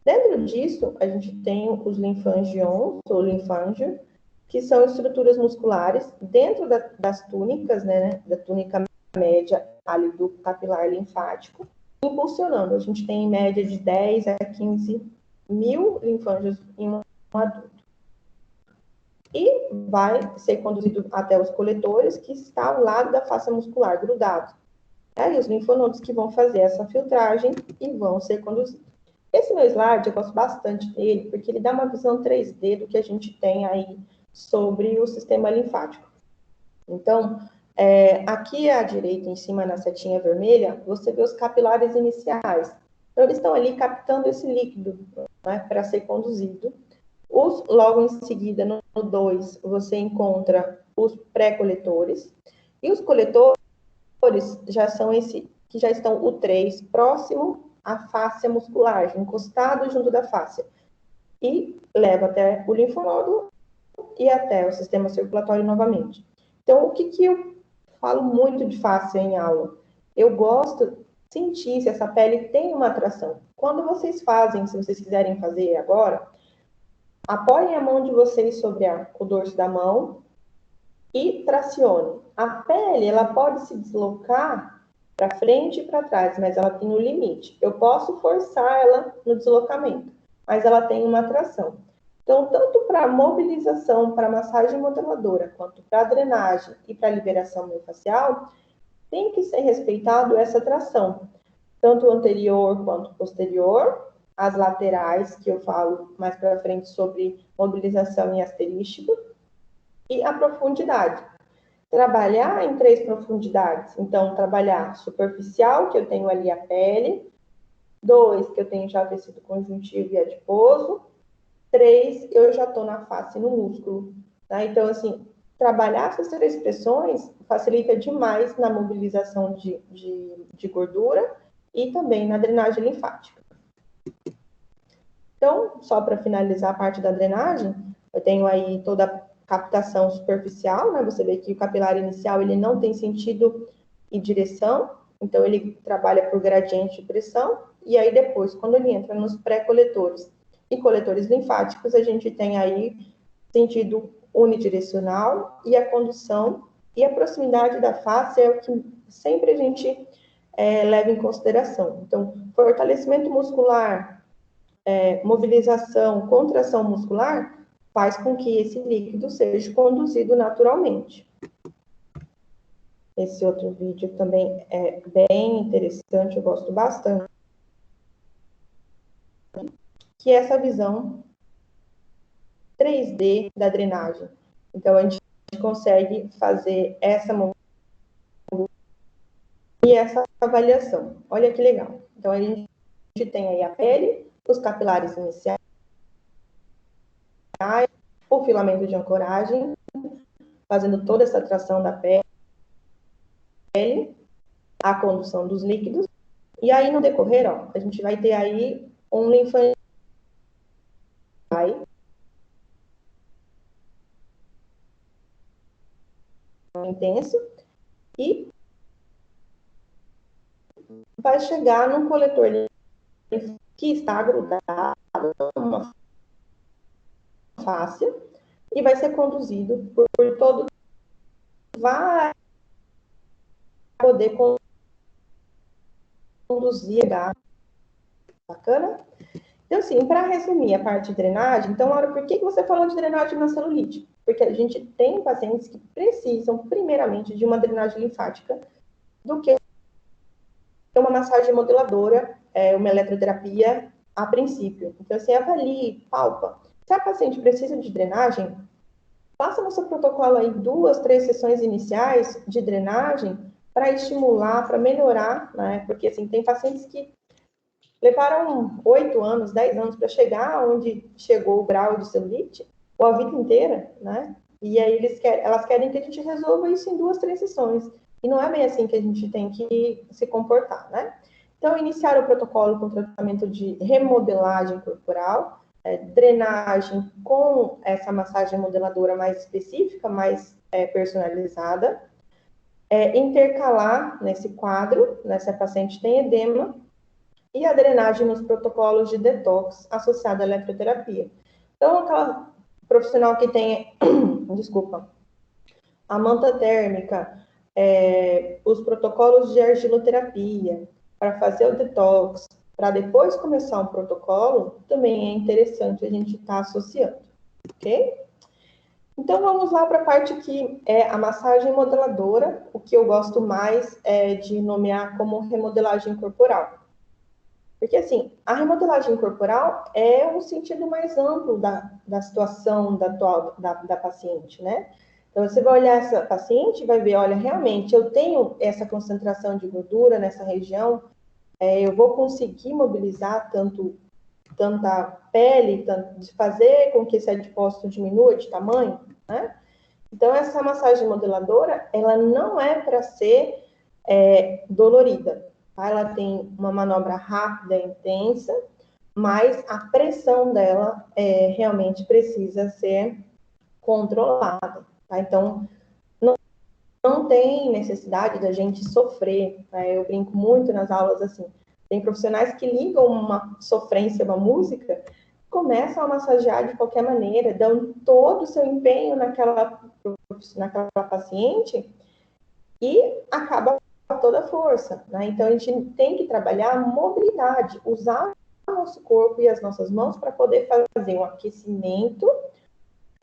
B: Dentro disso, a gente tem os linfangions, ou linfângio, que são estruturas musculares dentro das túnicas, né, da túnica média ali do capilar linfático, impulsionando. A gente tem em média de 10 a 15 mil linfângios em um adulto. E vai ser conduzido até os coletores, que está ao lado da face muscular, grudado. E os linfonodos que vão fazer essa filtragem e vão ser conduzidos. Esse meu slide, eu gosto bastante dele, porque ele dá uma visão 3D do que a gente tem aí sobre o sistema linfático. Então, aqui à direita, em cima, na setinha vermelha, você vê os capilares iniciais. Então, eles estão ali captando esse líquido, né, para ser conduzido. Logo em seguida, no 2, você encontra os pré-coletores. E os coletores já são que já estão o 3, próximo à fáscia muscular, encostado junto da fáscia. E leva até o linfonodo e até o sistema circulatório novamente. Então, o que eu falo muito de fáscia em aula? Eu gosto de sentir se essa pele tem uma atração. Quando vocês fazem, se vocês quiserem fazer agora, Apoiem a mão de vocês sobre o dorso da mão e tracione. A pele, ela pode se deslocar para frente e para trás, mas ela tem um limite. Eu posso forçar ela no deslocamento, mas ela tem uma tração. Então, tanto para mobilização, para massagem modeladora, quanto para drenagem e para liberação miofascial, tem que ser respeitado essa tração, tanto anterior quanto posterior, as laterais, que eu falo mais para frente sobre mobilização e asterístico, e a profundidade. Trabalhar em 3 profundidades. Então, trabalhar superficial, que eu tenho ali a pele. 2, que eu tenho já o tecido conjuntivo e adiposo. 3, eu já estou na face, no músculo. Tá? Então, assim, trabalhar essas 3 pressões facilita demais na mobilização de gordura e também na drenagem linfática. Então, só para finalizar a parte da drenagem, eu tenho aí toda a captação superficial, né? Você vê que o capilar inicial, ele não tem sentido e direção, então ele trabalha por gradiente de pressão, e aí depois, quando ele entra nos pré-coletores e coletores linfáticos, a gente tem aí sentido unidirecional e a condução e a proximidade da face é o que sempre a gente leva em consideração. Então, fortalecimento muscular, mobilização, contração muscular, faz com que esse líquido seja conduzido naturalmente. Esse outro vídeo também é bem interessante, eu gosto bastante, que é essa visão 3D da drenagem. Então, a gente consegue fazer essa e essa avaliação. Olha que legal. Então, a gente tem aí a pele, os capilares iniciais, o filamento de ancoragem, fazendo toda essa tração da pele, a condução dos líquidos, e aí no decorrer, ó, a gente vai ter aí um linfangio intenso e vai chegar num coletor que está grudado numa face e vai ser conduzido por todo, vai poder conduzir, bacana? Então, assim, para resumir a parte de drenagem, então, Laura, por que você falou de drenagem na celulite? Porque a gente tem pacientes que precisam, primeiramente, de uma drenagem linfática do que uma massagem modeladora, uma eletroterapia a princípio. Então, assim, avalie, palpa. Se a paciente precisa de drenagem, faça no seu protocolo aí 2, 3 sessões iniciais de drenagem para estimular, para melhorar, né? Porque, assim, tem pacientes que levaram 8 anos, 10 anos para chegar onde chegou o grau de celulite, ou a vida inteira, né? E aí elas querem que a gente resolva isso em 2, 3 sessões. E não é bem assim que a gente tem que se comportar, né? Então, iniciar o protocolo com tratamento de remodelagem corporal, drenagem com essa massagem modeladora mais específica, mais personalizada, intercalar nesse quadro, né, se a paciente tem edema, e a drenagem nos protocolos de detox associado à eletroterapia. Então, aquela profissional que tem, desculpa, a manta térmica, os protocolos de argiloterapia, para fazer o detox, para depois começar um protocolo, também é interessante a gente estar associando, ok? Então, vamos lá para a parte que é a massagem modeladora, o que eu gosto mais é de nomear como remodelagem corporal. Porque, assim, a remodelagem corporal é um sentido mais amplo da situação da paciente, né? Então, você vai olhar essa paciente e vai ver, olha, realmente, eu tenho essa concentração de gordura nessa região, eu vou conseguir mobilizar tanta pele, de fazer com que esse adipócito diminua de tamanho, né? Então, essa massagem modeladora, ela não é para ser dolorida. Ela tem uma manobra rápida e intensa, mas a pressão dela realmente precisa ser controlada. Tá? Então, não tem necessidade da gente sofrer. Né? Eu brinco muito nas aulas assim. Tem profissionais que ligam uma sofrência, uma música, começam a massagear de qualquer maneira, dão todo o seu empenho naquela paciente e acaba toda a força, né? Então, a gente tem que trabalhar a mobilidade, usar o nosso corpo e as nossas mãos para poder fazer um aquecimento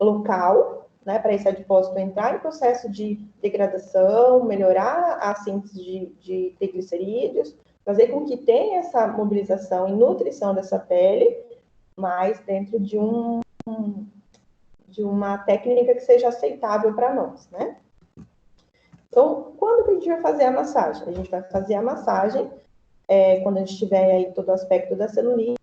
B: local, né, para esse adipócito entrar em processo de degradação, melhorar a síntese de triglicerídeos, fazer com que tenha essa mobilização e nutrição dessa pele, mas dentro de uma técnica que seja aceitável para nós, né? Então, quando que a gente vai fazer a massagem? A gente vai fazer a massagem quando a gente tiver aí todo o aspecto da celulite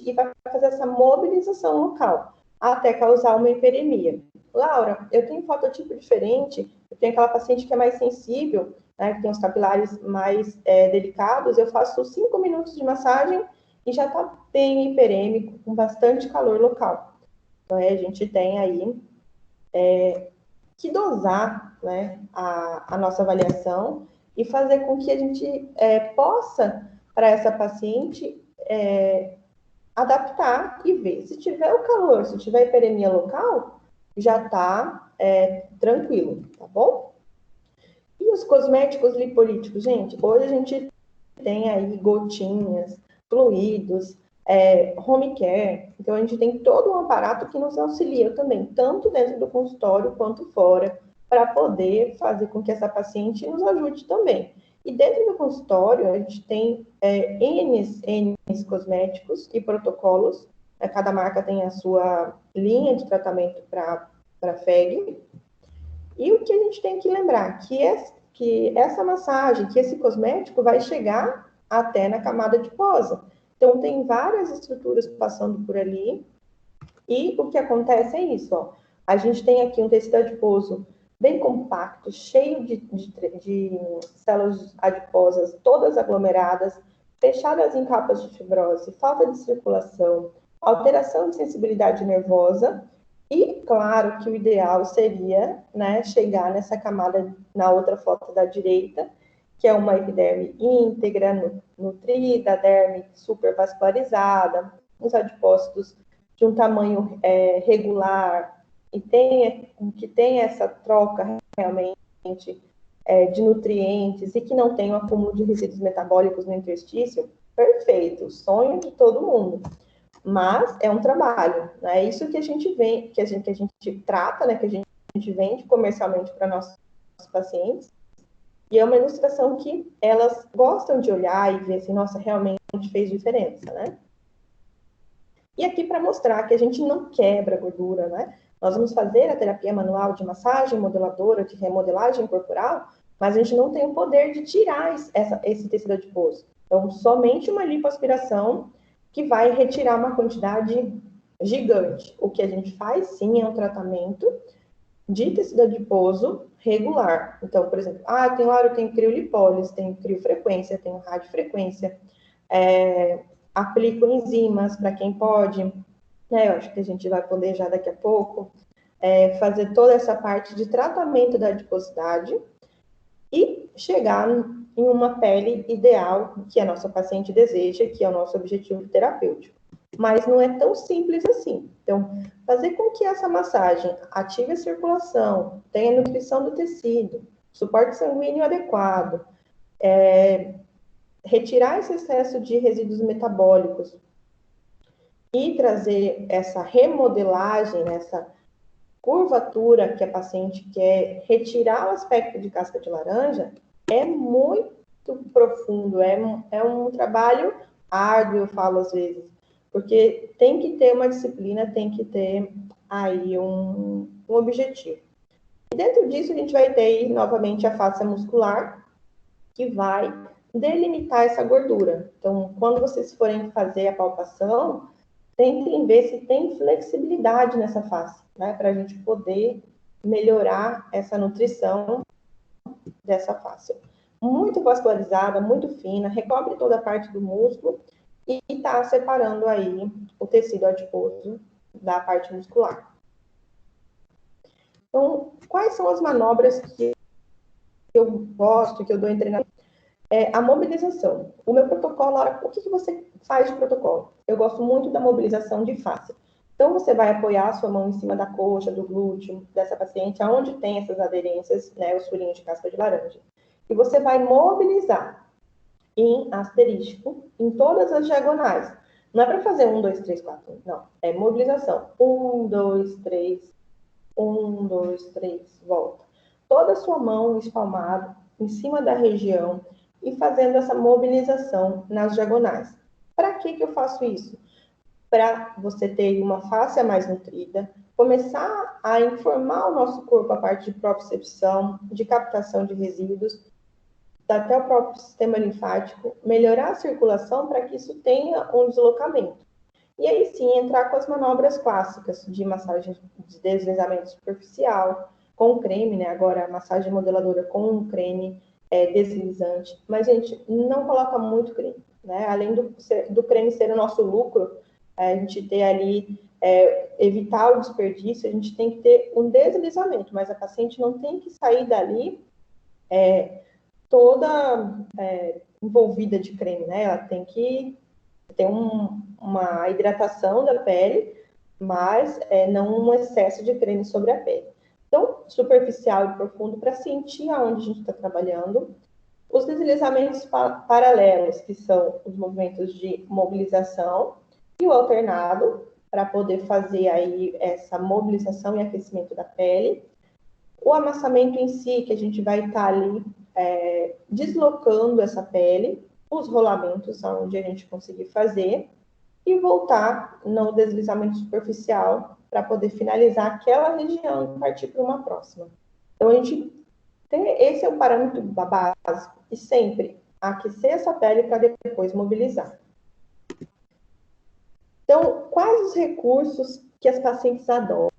B: e vai fazer essa mobilização local, até causar uma hiperemia. Laura, eu tenho fototipo diferente, eu tenho aquela paciente que é mais sensível, né, que tem os capilares mais delicados, eu faço 5 minutos de massagem e já está bem hiperêmico, com bastante calor local. Então, a gente tem aí que dosar, né, a nossa avaliação e fazer com que a gente possa, para essa paciente, adaptar e ver. Se tiver o calor, se tiver hiperemia local, já está tranquilo, tá bom? E os cosméticos lipolíticos, gente? Hoje a gente tem aí gotinhas, fluidos, home care. Então, a gente tem todo um aparato que nos auxilia também, tanto dentro do consultório quanto fora, para poder fazer com que essa paciente nos ajude também. E dentro do consultório, a gente tem N cosméticos e protocolos. Cada marca tem a sua linha de tratamento para FEG. E o que a gente tem que lembrar? Que essa massagem, que esse cosmético vai chegar até na camada adiposa. Então, tem várias estruturas passando por ali. E o que acontece é isso, ó. A gente tem aqui um tecido adiposo bem compacto, cheio de células adiposas, todas aglomeradas, fechadas em capas de fibrose, falta de circulação, alteração de sensibilidade nervosa. E, claro, que o ideal seria, né, chegar nessa camada, na outra foto da direita, que é uma epiderme íntegra, nutrida, derme supervascularizada, os adipócitos de um tamanho regular, e que tenha essa troca realmente de nutrientes e que não tenha um acúmulo de resíduos metabólicos no interstício, perfeito, sonho de todo mundo. Mas é um trabalho, né? É isso que a gente que a gente trata, né? Que a gente vende comercialmente para nossos pacientes. E é uma ilustração que elas gostam de olhar e ver assim, nossa, realmente fez diferença, né? E aqui para mostrar que a gente não quebra a gordura, né? Nós vamos fazer a terapia manual de massagem modeladora, de remodelagem corporal, mas a gente não tem o poder de tirar esse tecido adiposo. Então, somente uma lipoaspiração que vai retirar uma quantidade gigante. O que a gente faz, sim, é um tratamento de tecido adiposo regular. Então, por exemplo, eu tenho criolipólise, tenho criofrequência, tenho radiofrequência, aplico enzimas para quem pode, né? Eu acho que a gente vai poder já daqui a pouco fazer toda essa parte de tratamento da adiposidade e chegar em uma pele ideal que a nossa paciente deseja, que é o nosso objetivo terapêutico. Mas não é tão simples assim. Então, fazer com que essa massagem ative a circulação, tenha nutrição do tecido, suporte sanguíneo adequado, retirar esse excesso de resíduos metabólicos e trazer essa remodelagem, essa curvatura que a paciente quer, retirar o aspecto de casca de laranja, é muito profundo, é um trabalho árduo, eu falo às vezes, porque tem que ter uma disciplina, tem que ter aí um objetivo. E dentro disso a gente vai ter aí, novamente a face muscular, que vai delimitar essa gordura. Então, quando vocês forem fazer a palpação, tentem ver se tem flexibilidade nessa face, né? Para a gente poder melhorar essa nutrição dessa face. Muito vascularizada, muito fina, recobre toda a parte do músculo e está separando aí o tecido adiposo da parte muscular. Então, quais são as manobras que eu gosto, que eu dou em treinamento? A mobilização. O meu protocolo, o que você faz de protocolo? Eu gosto muito da mobilização de face. Então, você vai apoiar a sua mão em cima da coxa, do glúteo dessa paciente, aonde tem essas aderências, né, os furinhos de casca de laranja. E você vai mobilizar em asterístico, em todas as diagonais. Não é para fazer 1, 2, 3, 4, não. É mobilização. 1, 2, 3, 1, 2, 3, volta. Toda a sua mão espalmada em cima da região e fazendo essa mobilização nas diagonais. Para que eu faço isso? Para você ter uma face mais nutrida, começar a informar o nosso corpo a parte de propriocepção, de captação de resíduos, até o próprio sistema linfático, melhorar a circulação para que isso tenha um deslocamento. E aí sim, entrar com as manobras clássicas de massagem de deslizamento superficial, com creme, né? Agora a massagem modeladora com um creme deslizante. Mas, gente, não coloca muito creme, né? Além do creme ser o nosso lucro, a gente ter ali, evitar o desperdício, a gente tem que ter um deslizamento, mas a paciente não tem que sair dali toda envolvida de creme, né? Ela tem que ter uma hidratação da pele, mas não um excesso de creme sobre a pele. Então, superficial e profundo para sentir aonde a gente está trabalhando. Os deslizamentos paralelos, que são os movimentos de mobilização, e o alternado, para poder fazer aí essa mobilização e aquecimento da pele. O amassamento em si, que a gente vai estar ali deslocando essa pele, os rolamentos, onde a gente conseguir fazer, e voltar no deslizamento superficial para poder finalizar aquela região e partir para uma próxima. Então, esse é o parâmetro básico, e sempre aquecer essa pele para depois mobilizar. Então, quais os recursos que as pacientes adoram,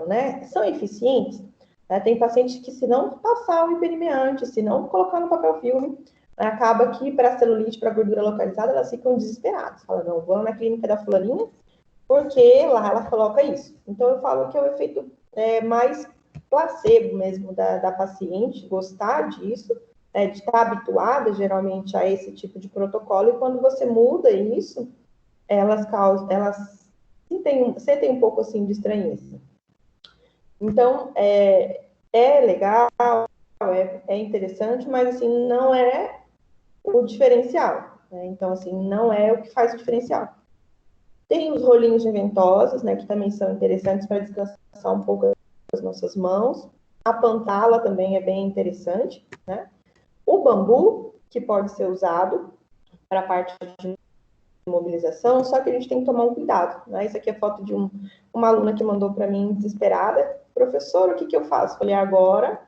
B: né? São eficientes? Tem pacientes que, se não passar o hiperimeante, se não colocar no papel filme, acaba que, para celulite, para gordura localizada, elas ficam desesperadas. Falam, não, vou na clínica da fularinha, porque lá ela coloca isso. Então, eu falo que é o efeito mais placebo mesmo da paciente, gostar disso, de estar habituada, geralmente, a esse tipo de protocolo, e quando você muda isso, elas sentem um pouco, assim, de estranheza. Então, é legal, é interessante, mas, assim, não é o diferencial, né? Então, assim, não é o que faz o diferencial. Tem os rolinhos de ventosas, né, que também são interessantes para descansar um pouco as nossas mãos. A pantala também é bem interessante, né? O bambu, que pode ser usado para a parte de mobilização, só que a gente tem que tomar um cuidado, né? Isso aqui é foto de uma aluna que mandou para mim desesperada. Professor, o que eu faço? Falei, agora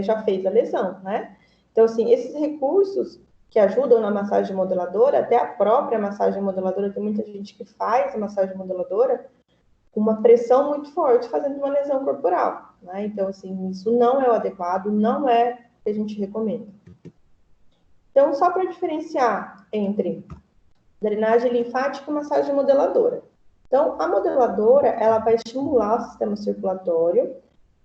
B: já fez a lesão, né? Então, assim, esses recursos que ajudam na massagem modeladora, até a própria massagem modeladora, tem muita gente que faz a massagem modeladora com uma pressão muito forte, fazendo uma lesão corporal, né? Então, assim, isso não é o adequado, não é o que a gente recomenda. Então, só para diferenciar entre drenagem linfática e massagem modeladora. Então, a modeladora, ela vai estimular o sistema circulatório,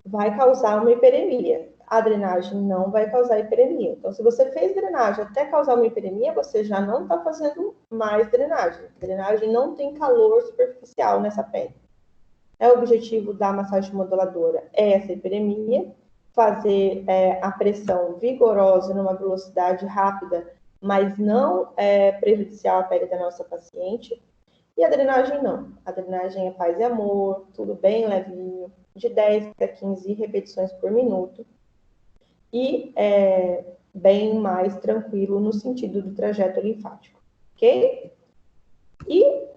B: vai causar uma hiperemia. A drenagem não vai causar hiperemia. Então, se você fez drenagem até causar uma hiperemia, você já não está fazendo mais drenagem. A drenagem não tem calor superficial nessa pele. O objetivo da massagem modeladora é essa hiperemia, fazer a pressão vigorosa numa velocidade rápida, mas não prejudicial à pele da nossa paciente. E a drenagem não. A drenagem é paz e amor, tudo bem levinho, de 10 a 15 repetições por minuto. E bem mais tranquilo no sentido do trajeto linfático, ok? E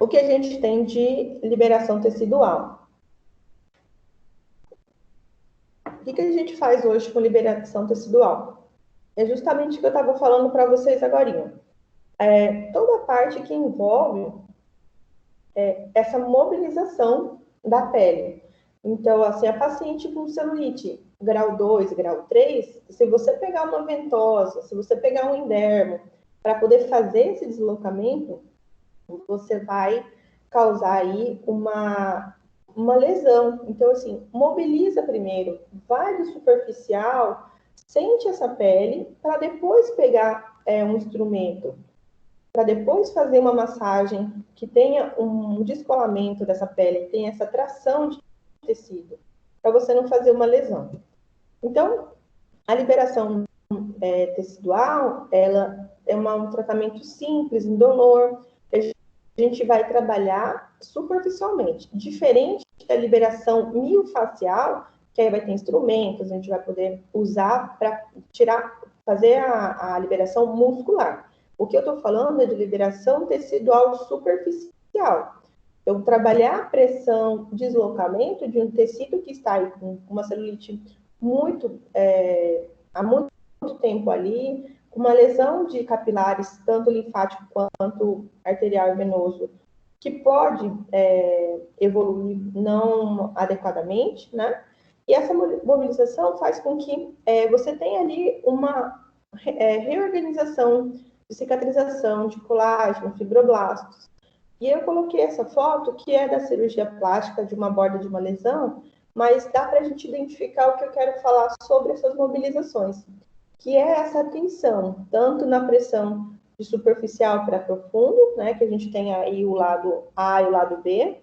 B: o que a gente tem de liberação tecidual? O que a gente faz hoje com liberação tecidual? É justamente o que eu estava falando para vocês agora. Toda a parte que envolve essa mobilização da pele. Então, assim, a paciente com celulite grau 2, grau 3, se você pegar uma ventosa, se você pegar um endermo, para poder fazer esse deslocamento, você vai causar aí uma lesão. Então, assim, mobiliza primeiro, vai do superficial, sente essa pele para depois pegar um instrumento, para depois fazer uma massagem que tenha um descolamento dessa pele, que tenha essa tração de tecido, para você não fazer uma lesão. Então, a liberação tecidual, ela é um tratamento simples, indolor. A gente vai trabalhar superficialmente, diferente da liberação miofacial, que aí vai ter instrumentos, a gente vai poder usar para fazer a liberação muscular. O que eu estou falando é de liberação tecidual superficial. Então, trabalhar a pressão, deslocamento de um tecido que está aí com uma celulite há muito tempo ali, com uma lesão de capilares, tanto linfático quanto arterial e venoso, que pode evoluir não adequadamente, né? E essa mobilização faz com que você tenha ali uma reorganização de cicatrização, de colágeno, fibroblastos. E eu coloquei essa foto, que é da cirurgia plástica de uma borda de uma lesão, mas dá para a gente identificar o que eu quero falar sobre essas mobilizações, que é essa tensão, tanto na pressão de superficial para profundo, né, que a gente tem aí o lado A e o lado B,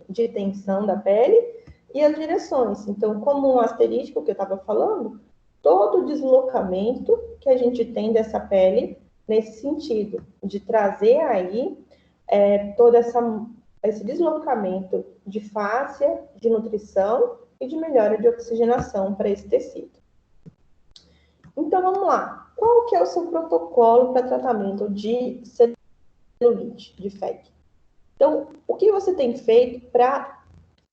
B: de tensão da pele, e as direções. Então, como um asterístico que eu estava falando, todo o deslocamento que a gente tem dessa pele, nesse sentido, de trazer aí todo esse deslocamento de fáscia, de nutrição e de melhora de oxigenação para esse tecido. Então, vamos lá. Qual que é o seu protocolo para tratamento de celulite, de FEC? Então, o que você tem feito para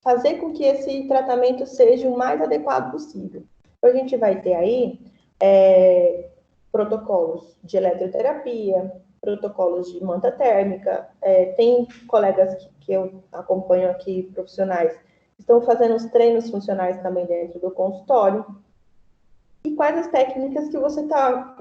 B: fazer com que esse tratamento seja o mais adequado possível? Então, a gente vai ter aí protocolos de eletroterapia, protocolos de manta térmica, tem colegas que eu acompanho aqui, profissionais, que estão fazendo os treinos funcionais também dentro do consultório. E quais as técnicas que você está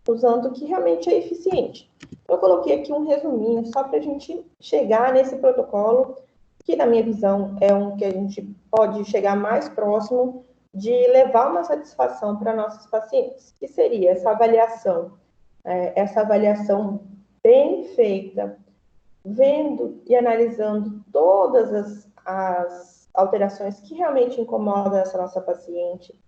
B: usando que realmente é eficiente. Eu coloquei aqui um resuminho só para a gente chegar nesse protocolo, que na minha visão é um que a gente pode chegar mais próximo de levar uma satisfação para nossos pacientes, que seria essa avaliação bem feita, vendo e analisando todas as alterações que realmente incomodam essa nossa paciente.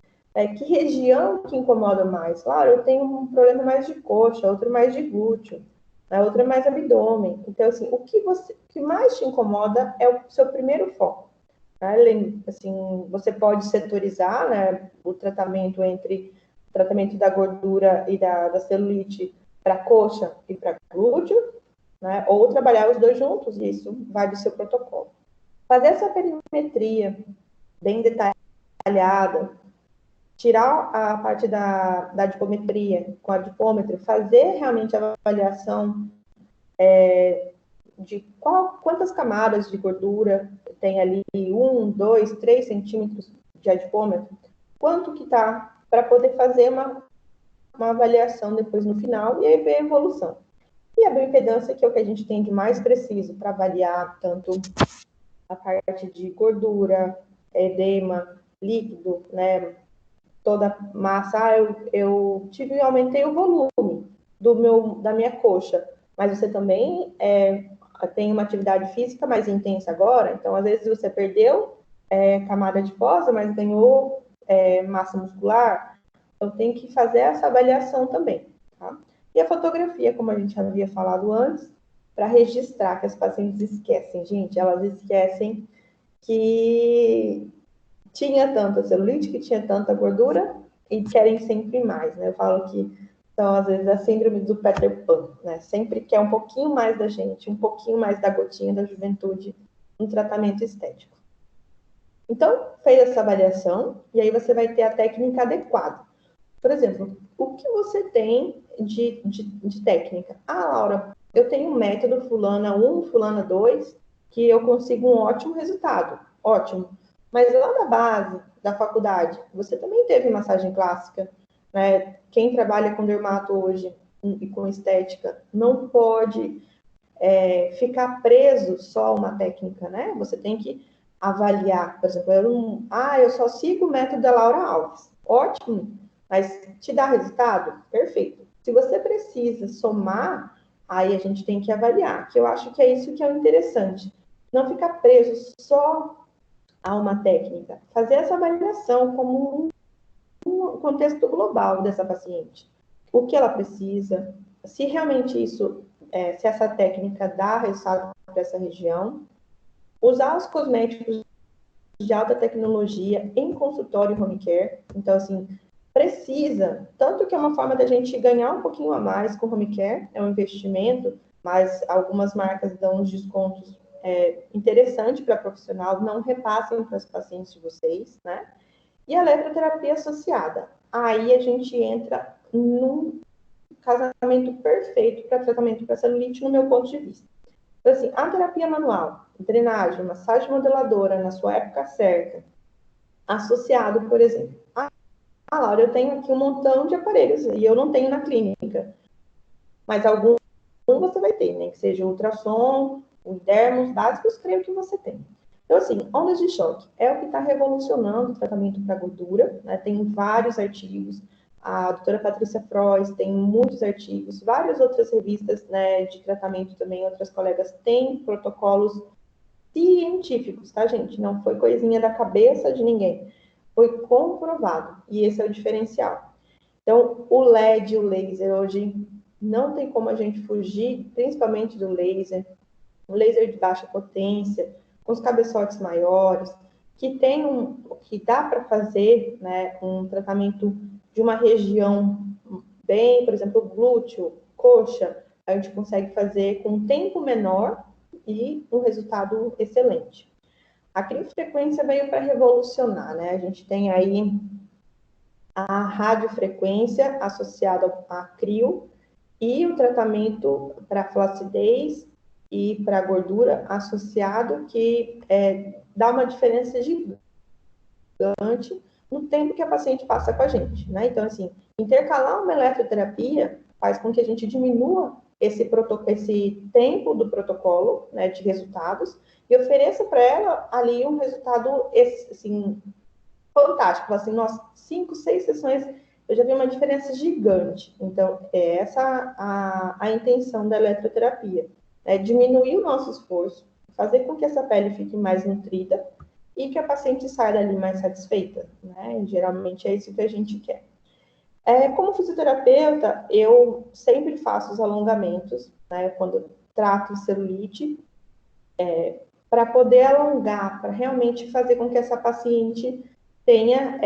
B: Que região que incomoda mais? Claro, eu tenho um problema mais de coxa, outro mais de glúteo, outra mais abdômen. Então, assim, o que mais te incomoda é o seu primeiro foco. Assim, você pode setorizar, né, o tratamento entre o tratamento da gordura e da celulite para coxa e para glúteo, né, ou trabalhar os dois juntos, e isso vai do seu protocolo. Fazer essa perimetria bem detalhada, tirar a parte da adipometria com adipômetro, fazer realmente a avaliação de quantas camadas de gordura tem ali, 1, 2, 3 centímetros de adipômetro, quanto que tá, para poder fazer uma avaliação depois no final e aí ver a evolução. E a bioimpedância, que é o que a gente tem de mais preciso para avaliar tanto a parte de gordura, edema, líquido, né, toda massa. Eu aumentei o volume da minha coxa, mas você também tem uma atividade física mais intensa agora, então às vezes você perdeu camada adiposa, mas ganhou massa muscular, então tem que fazer essa avaliação também, tá? E a fotografia, como a gente havia falado antes, para registrar, que as pacientes esquecem, gente, elas esquecem que tinha tanta celulite, que tinha tanta gordura e querem sempre mais, né? Eu falo que são, às vezes, a síndrome do Peter Pan, né? Sempre quer um pouquinho mais da gente, um pouquinho mais da gotinha da juventude no tratamento estético. Então, fez essa avaliação e aí você vai ter a técnica adequada. Por exemplo, o que você tem de técnica? Ah, Laura, eu tenho um método fulana 1, fulana 2, que eu consigo um ótimo resultado. Ótimo. Mas lá na base da faculdade, você também teve massagem clássica, né? Quem trabalha com dermato hoje e com estética não pode ficar preso só a uma técnica, né? Você tem que avaliar, por exemplo, eu só sigo o método da Laura Alves. Ótimo, Mas te dá resultado? Perfeito. Se você precisa somar, aí a gente tem que avaliar, que eu acho que é isso que é o interessante. Não ficar preso só a uma técnica. Fazer essa avaliação como um contexto global dessa paciente. O que ela precisa, se realmente isso, se essa técnica dá resultado para essa região, usar os cosméticos de alta tecnologia em consultório e home care. Então, assim, precisa, tanto que é uma forma da gente ganhar um pouquinho a mais com home care, é um investimento, mas algumas marcas dão uns descontos interessantes para profissional, não repassem para os pacientes de vocês, né? E a eletroterapia associada. Aí a gente entra num casamento perfeito para tratamento para celulite, no meu ponto de vista. Então, assim, a terapia manual, drenagem, massagem modeladora na sua época certa, associado, por exemplo. Laura, eu tenho aqui um montão de aparelhos e eu não tenho na clínica, mas algum você vai ter, né? Que seja o ultrassom, os dermos básicos, creio que você tem. Então, assim, ondas de choque é o que está revolucionando o tratamento para gordura, né? Tem vários artigos, a doutora Patrícia Frois tem muitos artigos, várias outras revistas, né, de tratamento também, outras colegas têm protocolos científicos, tá, gente? Não foi coisinha da cabeça de ninguém. Foi comprovado, e esse é o diferencial. Então, o LED, o laser, hoje não tem como a gente fugir, principalmente do laser, o laser de baixa potência, com os cabeçotes maiores, que dá para fazer, né, um tratamento de uma região bem, por exemplo, glúteo, coxa, a gente consegue fazer com um tempo menor e um resultado excelente. A criofrequência veio para revolucionar, né? A gente tem aí a radiofrequência associada à crio e o tratamento para flacidez e para gordura associado, que dá uma diferença gigante no tempo que a paciente passa com a gente, né? Então, assim, intercalar uma eletroterapia faz com que a gente diminua esse tempo do protocolo, né, de resultados, e ofereça para ela ali um resultado, assim, fantástico. Assim, nossa, 5, 6 sessões, eu já vi uma diferença gigante. Então, é essa a intenção da eletroterapia, é diminuir o nosso esforço, fazer com que essa pele fique mais nutrida e que a paciente saia dali mais satisfeita, né? Geralmente é isso que a gente quer. Como fisioterapeuta, eu sempre faço os alongamentos, né, quando trato celulite, para poder alongar, para realmente fazer com que essa paciente tenha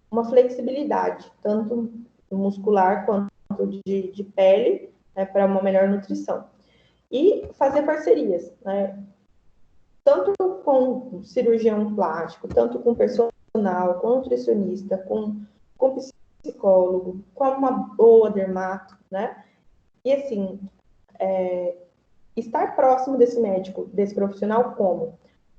B: uma flexibilidade, tanto muscular quanto de pele, né, para uma melhor nutrição. E fazer parcerias, né, tanto com cirurgião plástico, tanto com personal, com nutricionista, com psicólogo, com uma boa dermato, né? E assim, estar próximo desse médico, desse profissional, como?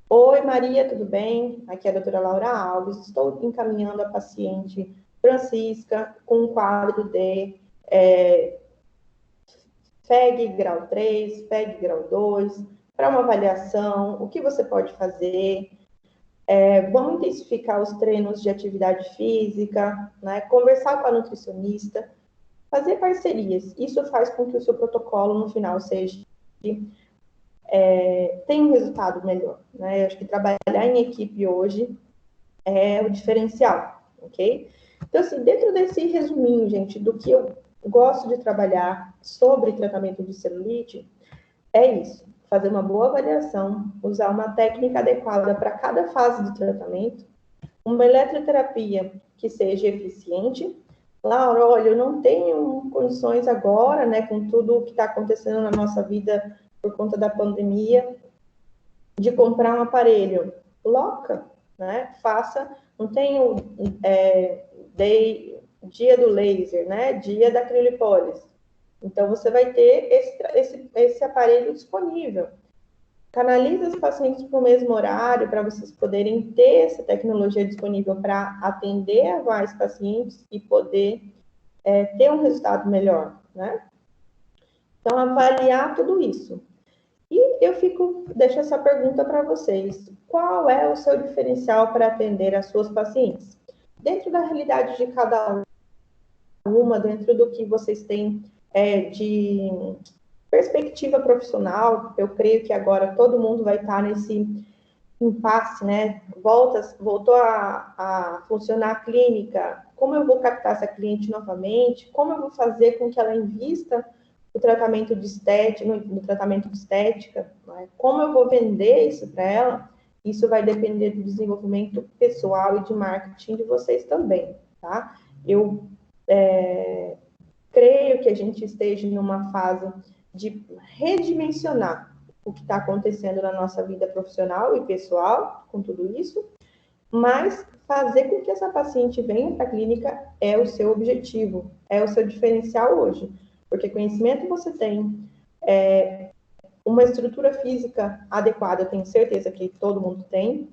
B: Oi, Maria, tudo bem? Aqui é a doutora Laura Alves, estou encaminhando a paciente Francisca com um quadro de FEG grau 3, FEG grau 2, para uma avaliação, o que você pode fazer? Vamos intensificar os treinos de atividade física, né? Conversar com a nutricionista, fazer parcerias. Isso faz com que o seu protocolo, no final, tenha um resultado melhor, né? Eu acho que trabalhar em equipe hoje é o diferencial, ok? Então, assim, dentro desse resuminho, gente, do que eu gosto de trabalhar sobre tratamento de celulite, é isso. Fazer uma boa avaliação, usar uma técnica adequada para cada fase do tratamento, uma eletroterapia que seja eficiente. Laura, olha, eu não tenho condições agora, né, com tudo o que está acontecendo na nossa vida por conta da pandemia, de comprar um aparelho. Loca, né? Faça, não tenho dia do laser, né? Dia da criolipólise. Então, você vai ter esse aparelho disponível. Canaliza os pacientes para o mesmo horário, para vocês poderem ter essa tecnologia disponível para atender a mais pacientes e poder ter um resultado melhor, né? Então, avaliar tudo isso. E eu deixo essa pergunta para vocês. Qual é o seu diferencial para atender as suas pacientes? dentro da realidade de cada uma, dentro do que vocês têm de perspectiva profissional. Eu creio que agora todo mundo vai estar nesse impasse, né? Voltou a funcionar a clínica. Como eu vou captar essa cliente novamente? Como eu vou fazer com que ela invista no tratamento de estética, no tratamento de estética? Né? Como eu vou vender isso para ela? Isso vai depender do desenvolvimento pessoal e de marketing de vocês também, tá? Eu creio que a gente esteja numa fase de redimensionar o que está acontecendo na nossa vida profissional e pessoal, com tudo isso, mas fazer com que essa paciente venha para a clínica é o seu objetivo, é o seu diferencial hoje, porque conhecimento você tem, uma estrutura física adequada, eu tenho certeza que todo mundo tem,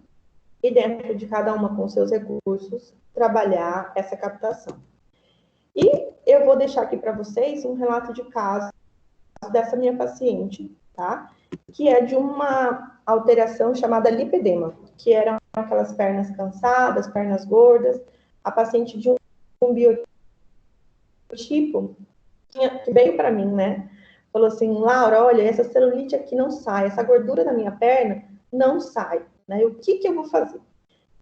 B: e dentro de cada uma com seus recursos, trabalhar essa captação. E eu vou deixar aqui para vocês um relato de caso dessa minha paciente, tá? Que é de uma alteração chamada lipedema, que eram aquelas pernas cansadas, pernas gordas. A paciente de um biotipo que veio para mim, né? Falou assim, Laura, olha, essa celulite aqui não sai, essa gordura da minha perna não sai, né? E o que eu vou fazer?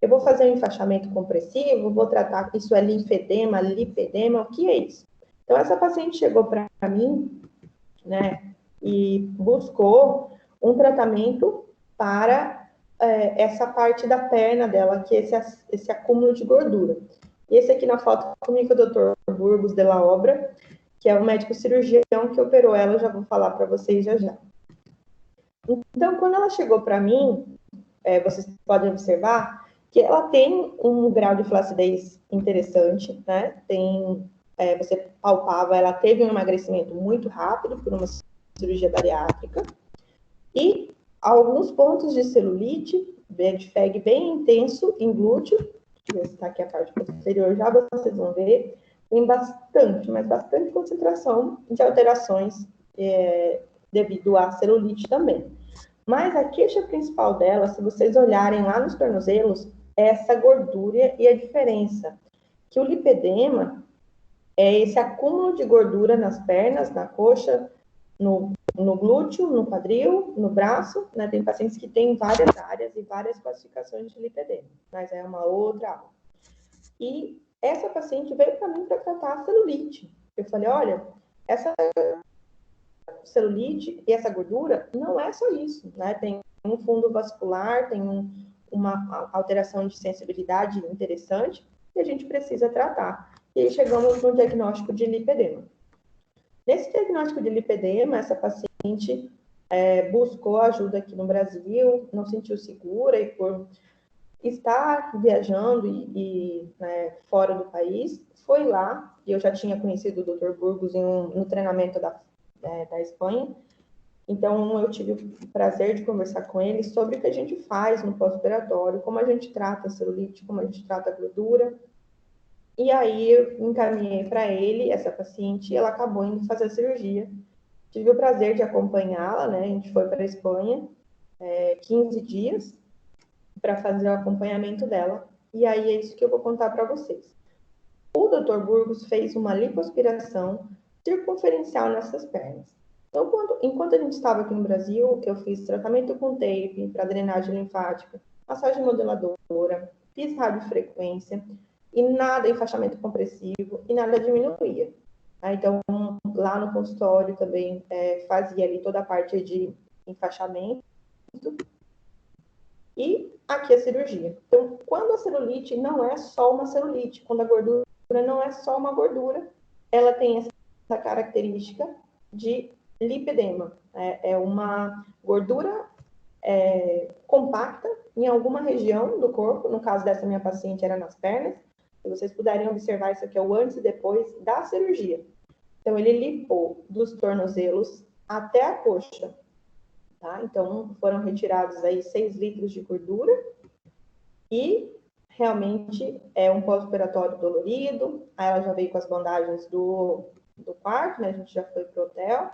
B: Eu vou fazer um enfaixamento compressivo, vou tratar, isso é linfedema, lipedema, o que é isso? Então, essa paciente chegou para mim, né, e buscou um tratamento para essa parte da perna dela, que é esse acúmulo de gordura. E esse aqui na foto comigo é o Dr. Burgos de la Obra, que é o médico cirurgião que operou ela, eu já vou falar para vocês já. Então, quando ela chegou para mim, vocês podem observar que ela tem um grau de flacidez interessante, né? Você palpava, ela teve um emagrecimento muito rápido por uma cirurgia bariátrica e alguns pontos de celulite, de FEG bem intenso em glúteo. Deixa eu ver se está aqui a parte posterior, já vocês vão ver. Tem bastante, mas bastante concentração de alterações devido à celulite também. Mas a queixa principal dela, se vocês olharem lá nos tornozelos, é essa gordura e a diferença. Que o lipedema é esse acúmulo de gordura nas pernas, na coxa, no glúteo, no quadril, no braço, né? Tem pacientes que têm várias áreas e várias classificações de lipedema, mas é uma outra aula. E essa paciente veio para mim para tratar a celulite. Eu falei, olha, essa celulite e essa gordura não é só isso, né? Tem um fundo vascular, tem uma alteração de sensibilidade interessante que a gente precisa tratar. E aí chegamos no diagnóstico de lipedema. Nesse diagnóstico de lipedema, essa paciente buscou ajuda aqui no Brasil, não sentiu segura e por estar viajando né, fora do país, foi lá, e eu já tinha conhecido o Dr. Burgos no treinamento da Espanha, então eu tive o prazer de conversar com ele sobre o que a gente faz no pós-operatório, como a gente trata a celulite, como a gente trata a gordura. E aí eu encaminhei para ele, essa paciente, e ela acabou indo fazer a cirurgia. Tive o prazer de acompanhá-la, né? A gente foi para a Espanha 15 dias para fazer o acompanhamento dela. E aí é isso que eu vou contar para vocês. O Dr. Burgos fez uma lipoaspiração circunferencial nessas pernas. Então, enquanto a gente estava aqui no Brasil, eu fiz tratamento com tape para drenagem linfática, massagem modeladora, fiz radiofrequência e nada enfaixamento compressivo e nada diminuía. Então, lá no consultório também fazia ali toda a parte de enfaixamento e aqui a cirurgia. Então, quando a celulite não é só uma celulite, quando a gordura não é só uma gordura, ela tem essa característica de lipedema. É uma gordura compacta em alguma região do corpo, no caso dessa minha paciente era nas pernas. Se vocês puderem observar, isso aqui é o antes e depois da cirurgia. Então, ele lipou dos tornozelos até a coxa. Tá? Então, foram retirados aí 6 litros de gordura e realmente é um pós-operatório dolorido. Aí ela já veio com as bandagens do quarto, né? A gente já foi pro hotel.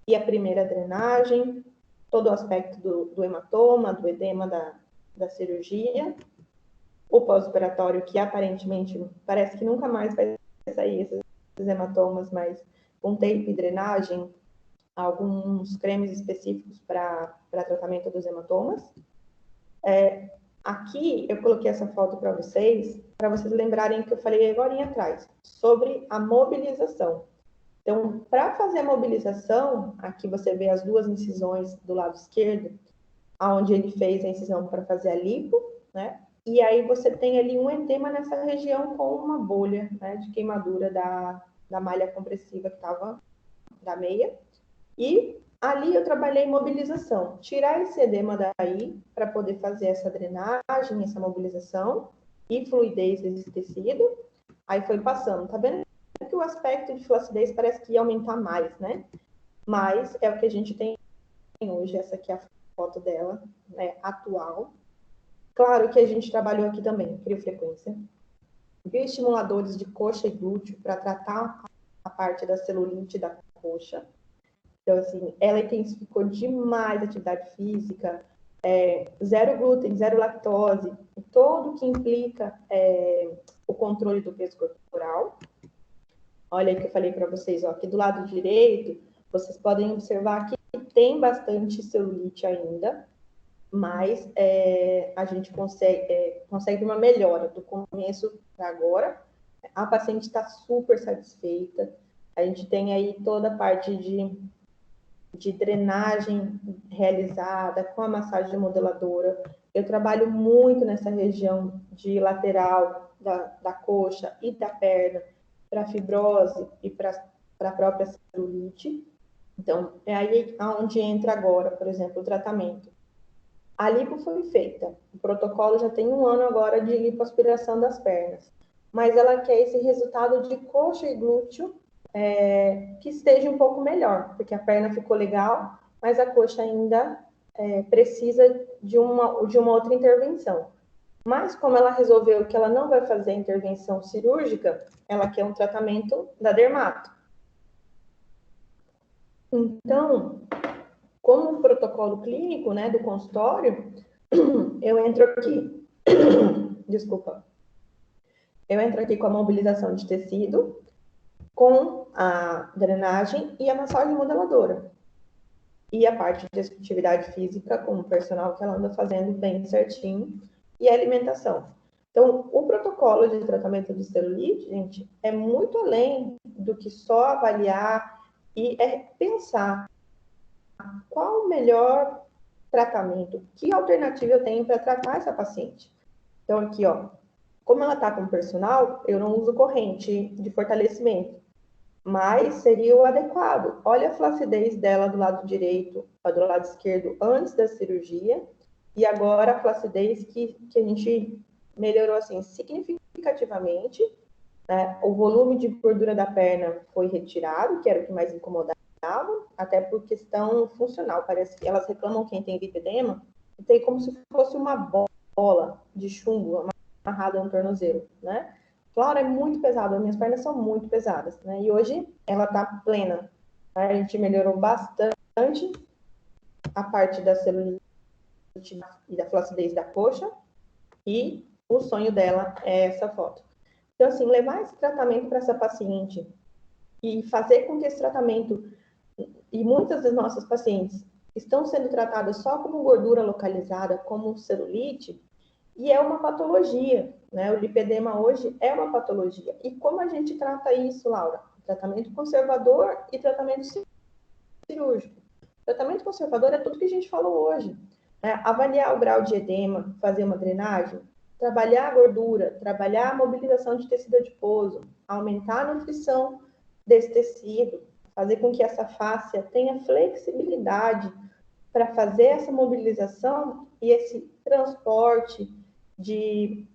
B: E a primeira drenagem, todo o aspecto do hematoma, do edema da cirurgia. o pós-operatório, que aparentemente parece que nunca mais vai sair esses hematomas, mas com tape e drenagem, alguns cremes específicos para tratamento dos hematomas. Aqui eu coloquei essa foto para vocês lembrarem que eu falei agora atrás, sobre a mobilização. Então, para fazer a mobilização, aqui você vê as duas incisões do lado esquerdo, onde ele fez a incisão para fazer a lipo, né? E aí você tem ali um edema nessa região com uma bolha, né, de queimadura da malha compressiva que estava da meia. E ali eu trabalhei mobilização, tirar esse edema daí para poder fazer essa drenagem, essa mobilização e fluidez desse tecido. Aí foi passando, tá vendo que o aspecto de flacidez parece que ia aumentar mais, né? Mas é o que a gente tem hoje. Essa aqui é a foto dela, né, atual. Claro que a gente trabalhou aqui também, criofrequência, bioestimuladores de coxa e glúteo para tratar a parte da celulite da coxa. Então, assim, ela intensificou demais a atividade física, zero glúten, zero lactose, tudo que implica o controle do peso corporal. Olha aí que eu falei para vocês, ó, aqui do lado direito, vocês podem observar que tem bastante celulite ainda, mas a gente consegue uma melhora do começo para agora. A paciente está super satisfeita. A gente tem aí toda a parte de drenagem realizada com a massagem modeladora. Eu trabalho muito nessa região de lateral da coxa e da perna para fibrose e para a própria celulite. Então, é aí onde entra agora, por exemplo, o tratamento. A lipo foi feita. O protocolo já tem 1 ano agora de lipoaspiração das pernas. Mas ela quer esse resultado de coxa e glúteo que esteja um pouco melhor, porque a perna ficou legal, mas a coxa ainda precisa de uma outra intervenção. Mas como ela resolveu que ela não vai fazer intervenção cirúrgica, ela quer um tratamento da dermato. Então, como protocolo clínico, né, do consultório, eu entro aqui, desculpa, eu entro aqui com a mobilização de tecido, com a drenagem e a massagem modeladora. E a parte de atividade física, com o personal que ela anda fazendo bem certinho, e a alimentação. Então, o protocolo de tratamento de celulite, gente, é muito além do que só avaliar e pensar qual o melhor tratamento, que alternativa eu tenho para tratar essa paciente. Então, aqui, ó, como ela está com personal, eu não uso corrente de fortalecimento, mas seria o adequado. Olha a flacidez dela do lado direito, do lado esquerdo, antes da cirurgia, e agora a flacidez que a gente melhorou, assim, significativamente, né? O volume de gordura da perna foi retirado, que era o que mais incomodava, até por questão funcional. Parece que elas reclamam, quem tem lipedema, tem como se fosse uma bola de chumbo amarrada no tornozelo, né? Claro, é muito pesado, as minhas pernas são muito pesadas, né? E hoje ela tá plena. Né? A gente melhorou bastante a parte da celulite e da flacidez da coxa, e o sonho dela é essa foto. Então, assim, levar esse tratamento para essa paciente e fazer com que esse tratamento, e muitas das nossas pacientes estão sendo tratadas só como gordura localizada, como celulite, e é uma patologia, né? O lipedema hoje é uma patologia. E como a gente trata isso, Laura? Tratamento conservador e tratamento cirúrgico. Tratamento conservador é tudo que a gente falou hoje. Né? Avaliar o grau de edema, fazer uma drenagem, trabalhar a gordura, trabalhar a mobilização de tecido adiposo, aumentar a nutrição desse tecido, fazer com que essa fáscia tenha flexibilidade para fazer essa mobilização e esse transporte de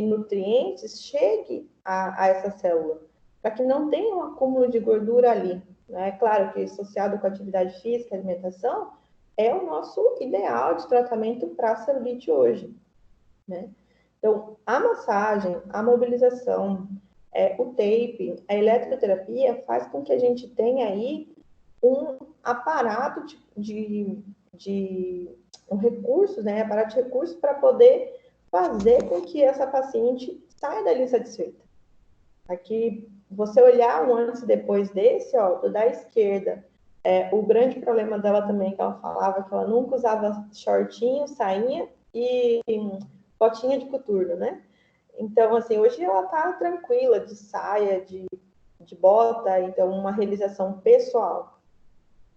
B: nutrientes chegue a essa célula, para que não tenha um acúmulo de gordura ali. É claro que associado com a atividade física e alimentação é o nosso ideal de tratamento para a celulite hoje, né? Então, a massagem, a mobilização, o tape, a eletroterapia faz com que a gente tenha aí um aparato de um recurso, né? Aparato de recursos para poder fazer com que essa paciente saia dali satisfeita. Aqui, você olhar um antes e depois desse, ó, do da esquerda, o grande problema dela também, que ela falava que ela nunca usava shortinho, sainha e botinha de coturno, né? Então, assim, hoje ela tá tranquila de saia, de bota, então uma realização pessoal.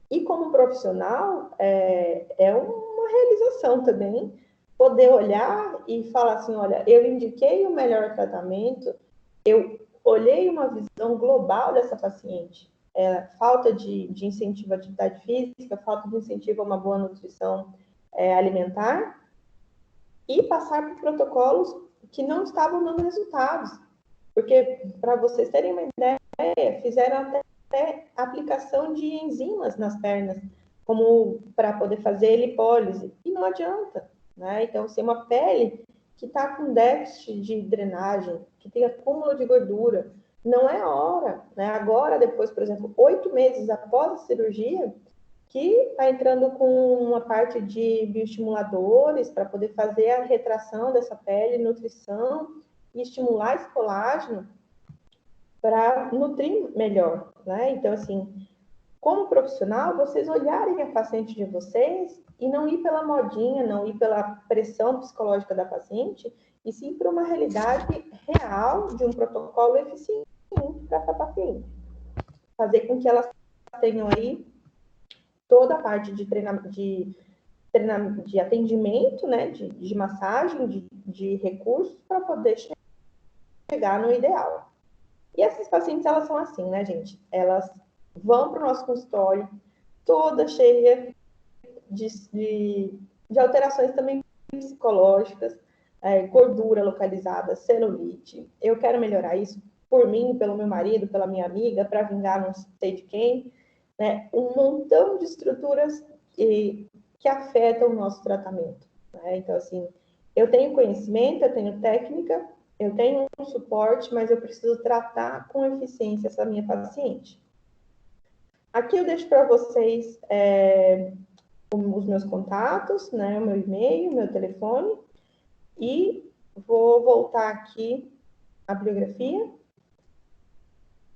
B: E como profissional, é uma realização também, poder olhar e falar assim, olha, eu indiquei o melhor tratamento, eu olhei uma visão global dessa paciente, falta de incentivo à atividade física, falta de incentivo a uma boa nutrição alimentar, e passar por protocolos que não estavam dando resultados. Porque, para vocês terem uma ideia, fizeram até aplicação de enzimas nas pernas, como para poder fazer lipólise, e não adianta, né? Então, se uma pele que está com déficit de drenagem, que tem acúmulo de gordura, não é hora, né? Agora, depois, por exemplo, 8 meses após a cirurgia, que está entrando com uma parte de bioestimuladores para poder fazer a retração dessa pele, nutrição e estimular esse colágeno para nutrir melhor, né? Então, assim, como profissional, vocês olharem a paciente de vocês e não ir pela modinha, não ir pela pressão psicológica da paciente, e sim para uma realidade real de um protocolo eficiente para essa paciente. Fazer com que elas tenham aí toda a parte de treinamento, de atendimento, né, de massagem, de recursos para poder chegar no ideal. E essas pacientes, elas são assim, né, gente? Elas vão para o nosso consultório toda cheia de alterações também psicológicas, gordura localizada, celulite. Eu quero melhorar isso por mim, pelo meu marido, pela minha amiga, para vingar não sei de quem, né? Um montão de estruturas que afetam o nosso tratamento, né? Então, assim, eu tenho conhecimento, eu tenho técnica, eu tenho um suporte, mas eu preciso tratar com eficiência essa minha paciente. Aqui eu deixo para vocês os meus contatos, né, o meu e-mail, meu telefone, e vou voltar aqui a bibliografia,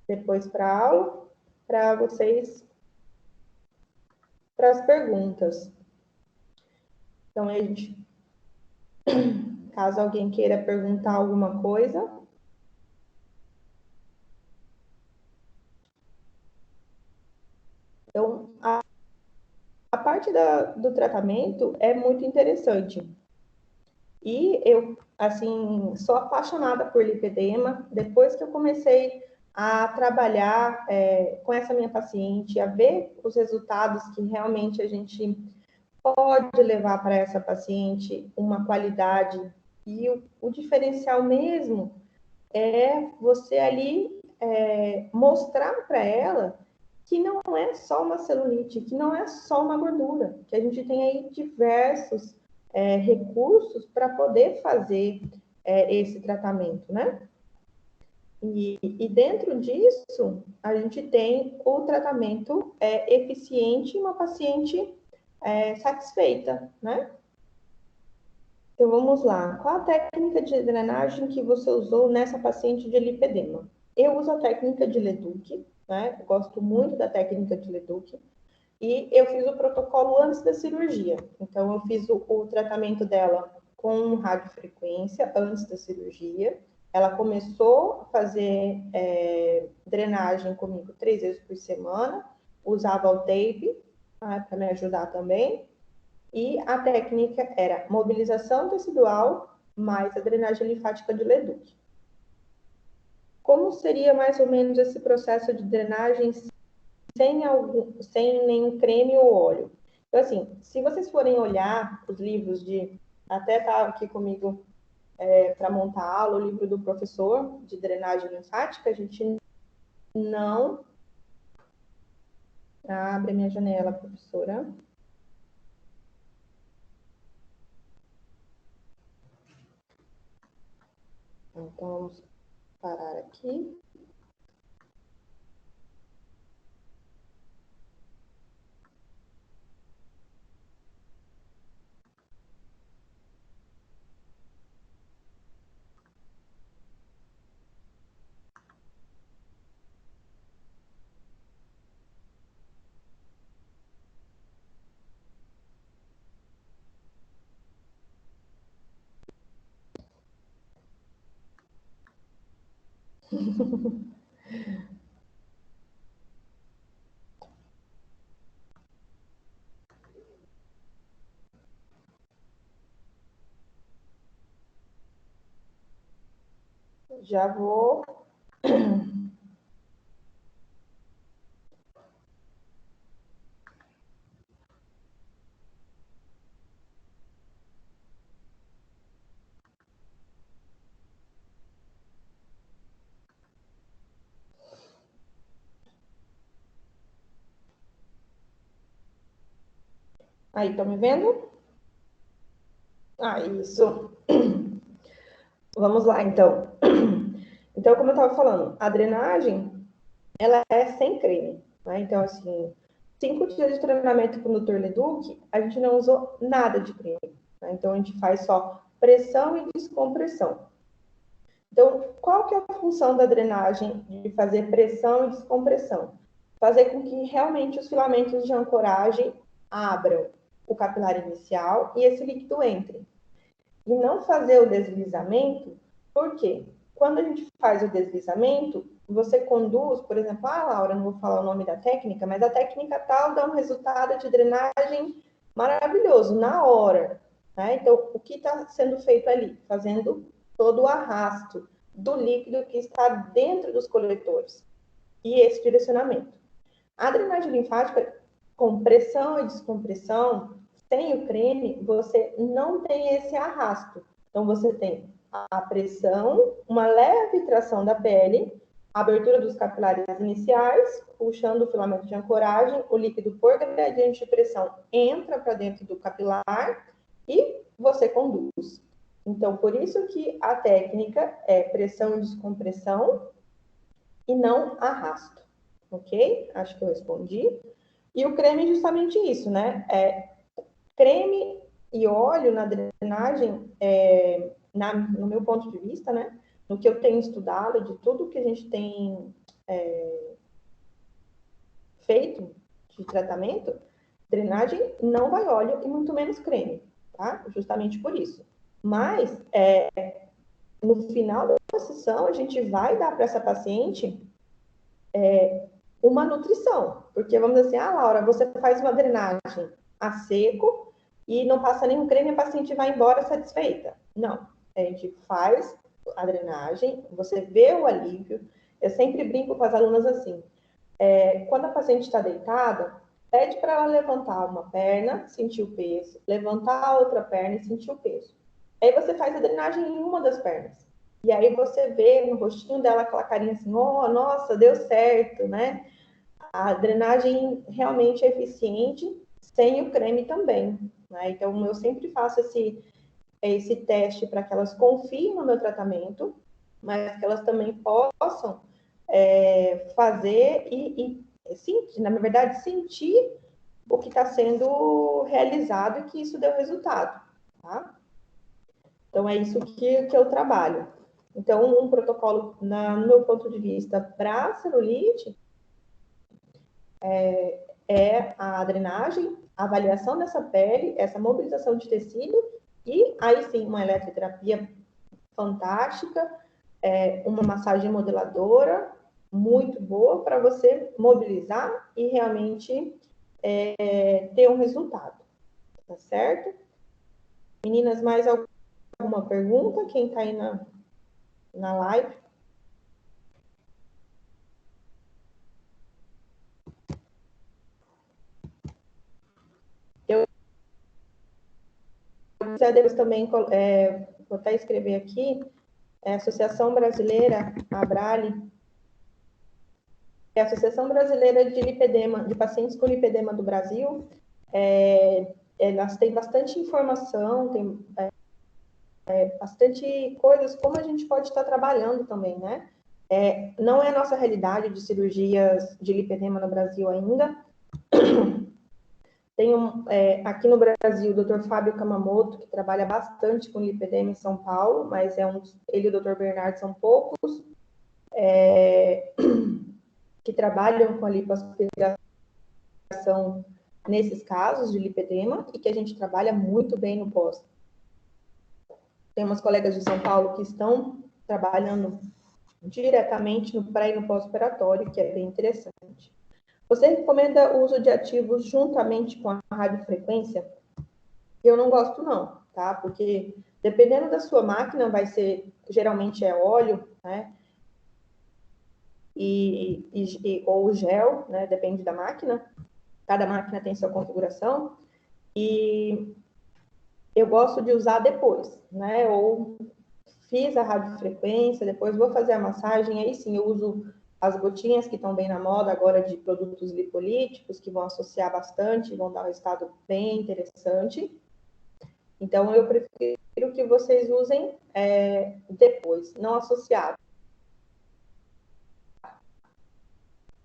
B: depois para a aula, para vocês, para as perguntas. Então, a gente, caso alguém queira perguntar alguma coisa. Então, a parte do tratamento é muito interessante. E eu, assim, sou apaixonada por lipedema. Depois que eu comecei a trabalhar com essa minha paciente, a ver os resultados que realmente a gente pode levar para essa paciente, uma qualidade. E o diferencial mesmo é você ali mostrar para ela que não é só uma celulite, que não é só uma gordura, que a gente tem aí diversos recursos para poder fazer esse tratamento, né? E dentro disso, a gente tem o tratamento eficiente e uma paciente satisfeita, né? Então, vamos lá. Qual a técnica de drenagem que você usou nessa paciente de lipedema? Eu uso a técnica de Leduc, né? Eu gosto muito da técnica de Leduc. E eu fiz o protocolo antes da cirurgia. Então, eu fiz o tratamento dela com radiofrequência antes da cirurgia. Ela começou a fazer drenagem comigo 3 vezes por semana. Usava o tape, tá, para me ajudar também. E a técnica era mobilização tecidual mais a drenagem linfática de Leduc. Como seria mais ou menos esse processo de drenagem sem nenhum creme ou óleo? Então, assim, se vocês forem olhar os livros até estava aqui comigo para montar a aula, o livro do professor de drenagem linfática, a gente não... Abre a minha janela, professora. Então, vamos parar aqui. Já vou. Aí, estão me vendo? Ah, isso. Vamos lá, então. Então, como eu estava falando, a drenagem, ela é sem creme, né? Então, assim, 5 dias de treinamento com o Dr. Leduc, a gente não usou nada de creme, né? Então, a gente faz só pressão e descompressão. Então, qual que é a função da drenagem de fazer pressão e descompressão? Fazer com que realmente os filamentos de ancoragem abram o capilar inicial e esse líquido entre. E não fazer o deslizamento, porque quando a gente faz o deslizamento, você conduz, por exemplo, Laura, não vou falar o nome da técnica, mas a técnica tal dá um resultado de drenagem maravilhoso, na hora. Né? Então, o que está sendo feito ali? Fazendo todo o arrasto do líquido que está dentro dos coletores e esse direcionamento. A drenagem linfática, com pressão e descompressão, sem o creme, você não tem esse arrasto. Então, você tem a pressão, uma leve tração da pele, a abertura dos capilares iniciais, puxando o filamento de ancoragem, o líquido por gradiente de pressão entra para dentro do capilar e você conduz. Então, por isso que a técnica é pressão e descompressão e não arrasto, ok? Acho que eu respondi. E o creme é justamente isso, né? Creme e óleo na drenagem, no meu ponto de vista, né? No que eu tenho estudado, de tudo que a gente tem feito de tratamento, drenagem não vai óleo e muito menos creme, tá? Justamente por isso. Mas, no final da sessão, a gente vai dar para essa paciente uma nutrição. Porque, vamos dizer assim, Laura, você faz uma drenagem a seco e não passa nenhum creme, a paciente vai embora satisfeita. Não. A gente faz a drenagem, você vê o alívio. Eu sempre brinco com as alunas assim, quando a paciente está deitada, pede para ela levantar uma perna, sentir o peso, levantar a outra perna e sentir o peso. Aí você faz a drenagem em uma das pernas. E aí você vê no rostinho dela aquela carinha assim, oh, nossa, deu certo, né? A drenagem realmente é eficiente, sem o creme também, né? Então, eu sempre faço esse teste para que elas confiem no meu tratamento, mas que elas também possam fazer e na verdade, sentir o que está sendo realizado e que isso deu resultado, tá? Então, é isso que eu trabalho. Então, um protocolo, no meu ponto de vista, para celulite, é a drenagem, a avaliação dessa pele, essa mobilização de tecido e aí sim uma eletroterapia fantástica, uma massagem modeladora muito boa para você mobilizar e realmente ter um resultado, tá certo? Meninas, mais alguma pergunta? Quem está aí na live? Eu depois também vou até escrever aqui, a Associação Brasileira, a ABRALI, é a Associação Brasileira de Lipedema, de Pacientes com Lipedema do Brasil. Elas têm bastante informação, tem bastante coisas como a gente pode estar trabalhando também, né? Não é a nossa realidade de cirurgias de lipedema no Brasil ainda. Tem aqui no Brasil o Dr. Fábio Kamamoto, que trabalha bastante com lipedema em São Paulo, mas ele e o Dr. Bernardo são poucos que trabalham com a lipoaspiração nesses casos de lipedema e que a gente trabalha muito bem no pós. Tem umas colegas de São Paulo que estão trabalhando diretamente no pré e no pós-operatório, que é bem interessante. Você recomenda o uso de ativos juntamente com a radiofrequência? Eu não gosto não, tá? Porque dependendo da sua máquina, vai ser, geralmente é óleo, né? Ou gel, né? Depende da máquina. Cada máquina tem sua configuração. E eu gosto de usar depois, né? Ou fiz a radiofrequência, depois vou fazer a massagem, aí sim eu uso as gotinhas que estão bem na moda agora de produtos lipolíticos, que vão associar bastante, vão dar um resultado bem interessante. Então, eu prefiro que vocês usem depois, não associado.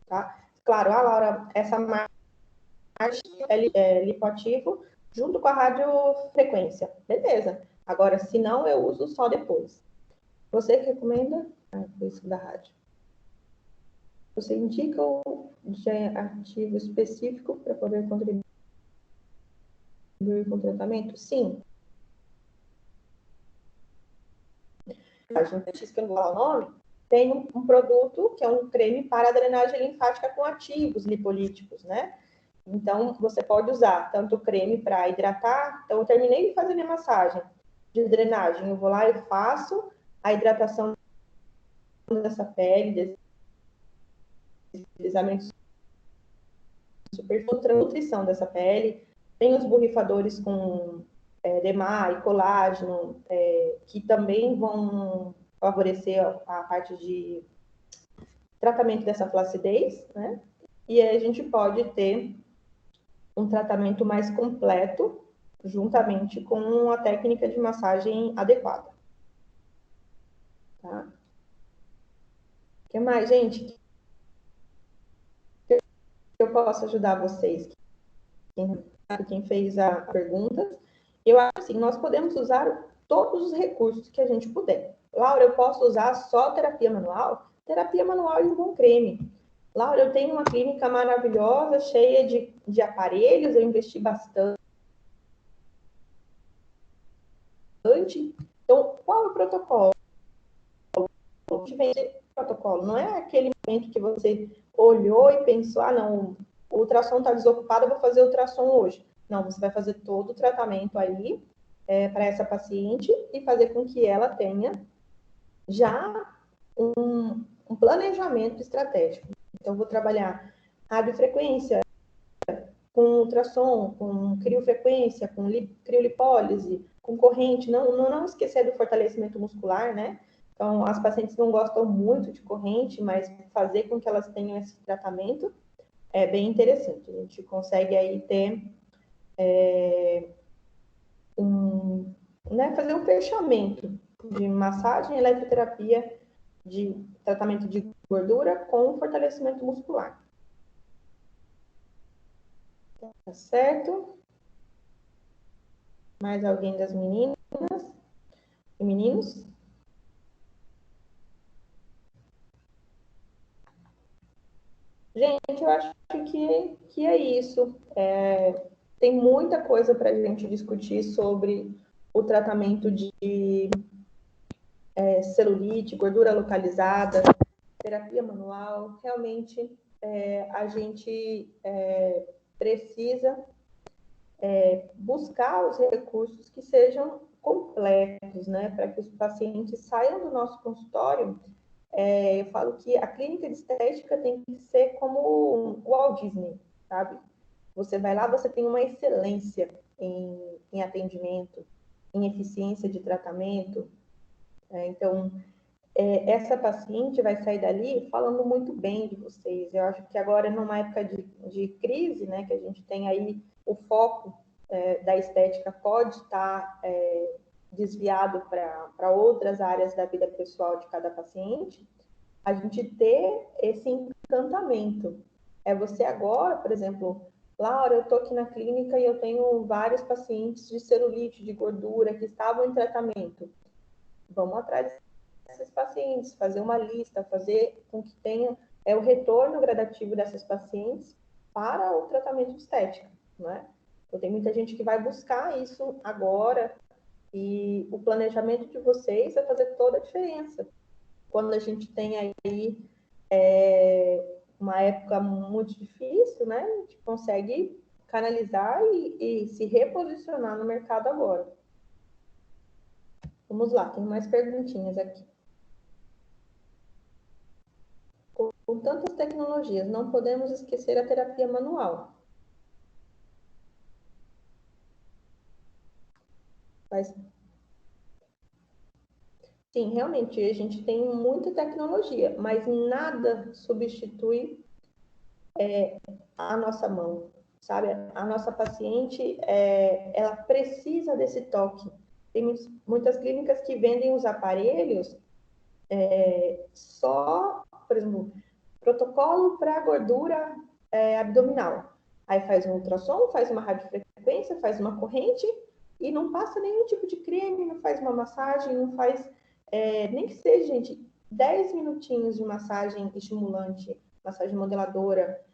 B: Tá? Claro, Laura, essa marcha é lipoativo junto com a radiofrequência. Beleza. Agora, se não, eu uso só depois. Você que recomenda? Isso da rádio. Você indica o ativo específico para poder contribuir com o tratamento? Sim. A gente, que eu não vou falar o nome, tem um produto que é um creme para drenagem linfática com ativos lipolíticos, né? Então, você pode usar tanto o creme para hidratar. Então, eu terminei de fazer minha massagem de drenagem. Eu vou lá e faço a hidratação dessa pele, deslizamento superfície, nutrição dessa pele. Tem os borrifadores com DMA e colágeno, que também vão favorecer a parte de tratamento dessa flacidez, né? E aí a gente pode ter um tratamento mais completo, juntamente com a técnica de massagem adequada. Tá? O que mais, gente? Eu posso ajudar vocês? Quem fez a pergunta. Eu acho assim, nós podemos usar todos os recursos que a gente puder. Laura, eu posso usar só terapia manual? Terapia manual e um bom creme. Laura, eu tenho uma clínica maravilhosa, cheia de aparelhos, eu investi bastante. Então, qual é o protocolo? Protocolo não é aquele momento que você olhou e pensou, ah, não, o ultrassom está desocupado, eu vou fazer ultrassom hoje. Não, você vai fazer todo o tratamento aí para essa paciente e fazer com que ela tenha já um planejamento estratégico. Então, vou trabalhar radiofrequência com ultrassom, com criofrequência, com criolipólise, com corrente, não esquecer do fortalecimento muscular, né? Então, as pacientes não gostam muito de corrente, mas fazer com que elas tenham esse tratamento é bem interessante. A gente consegue aí ter fazer um fechamento de massagem, eletroterapia, de tratamento de gordura com fortalecimento muscular. Tá certo? Mais alguém das meninas e meninos? Gente, eu acho que é isso. Tem muita coisa para a gente discutir sobre o tratamento de celulite, gordura localizada, terapia manual. Realmente, a gente precisa buscar os recursos que sejam completos, né, para que os pacientes saiam do nosso consultório. Eu falo que a clínica de estética tem que ser como o Walt Disney, sabe? Você vai lá, você tem uma excelência em atendimento, em eficiência de tratamento. Então, essa paciente vai sair dali falando muito bem de vocês. Eu acho que agora, numa época de crise, né, que a gente tem aí o foco da estética pode estar desviado para outras áreas da vida pessoal de cada paciente, a gente ter esse encantamento. Você agora, por exemplo, Laura, eu estou aqui na clínica e eu tenho vários pacientes de celulite, de gordura, que estavam em tratamento. Vamos atrás desses pacientes, fazer uma lista, fazer com que tenha o retorno gradativo dessas pacientes para o tratamento de estética, né? Então, tem muita gente que vai buscar isso agora e o planejamento de vocês vai fazer toda a diferença. quando a gente tem aí uma época muito difícil, né? A gente consegue canalizar e se reposicionar no mercado agora. Vamos lá, tem mais perguntinhas aqui. Com tantas tecnologias, não podemos esquecer a terapia manual. Sim, realmente, a gente tem muita tecnologia, mas nada substitui a nossa mão, sabe? A nossa paciente, ela precisa desse toque. Tem muitas clínicas que vendem os aparelhos só, por exemplo, protocolo para gordura abdominal. Aí faz um ultrassom, faz uma radiofrequência, faz uma corrente e não passa nenhum tipo de creme, não faz uma massagem, não faz, nem que seja, gente, 10 minutinhos de massagem estimulante, massagem modeladora,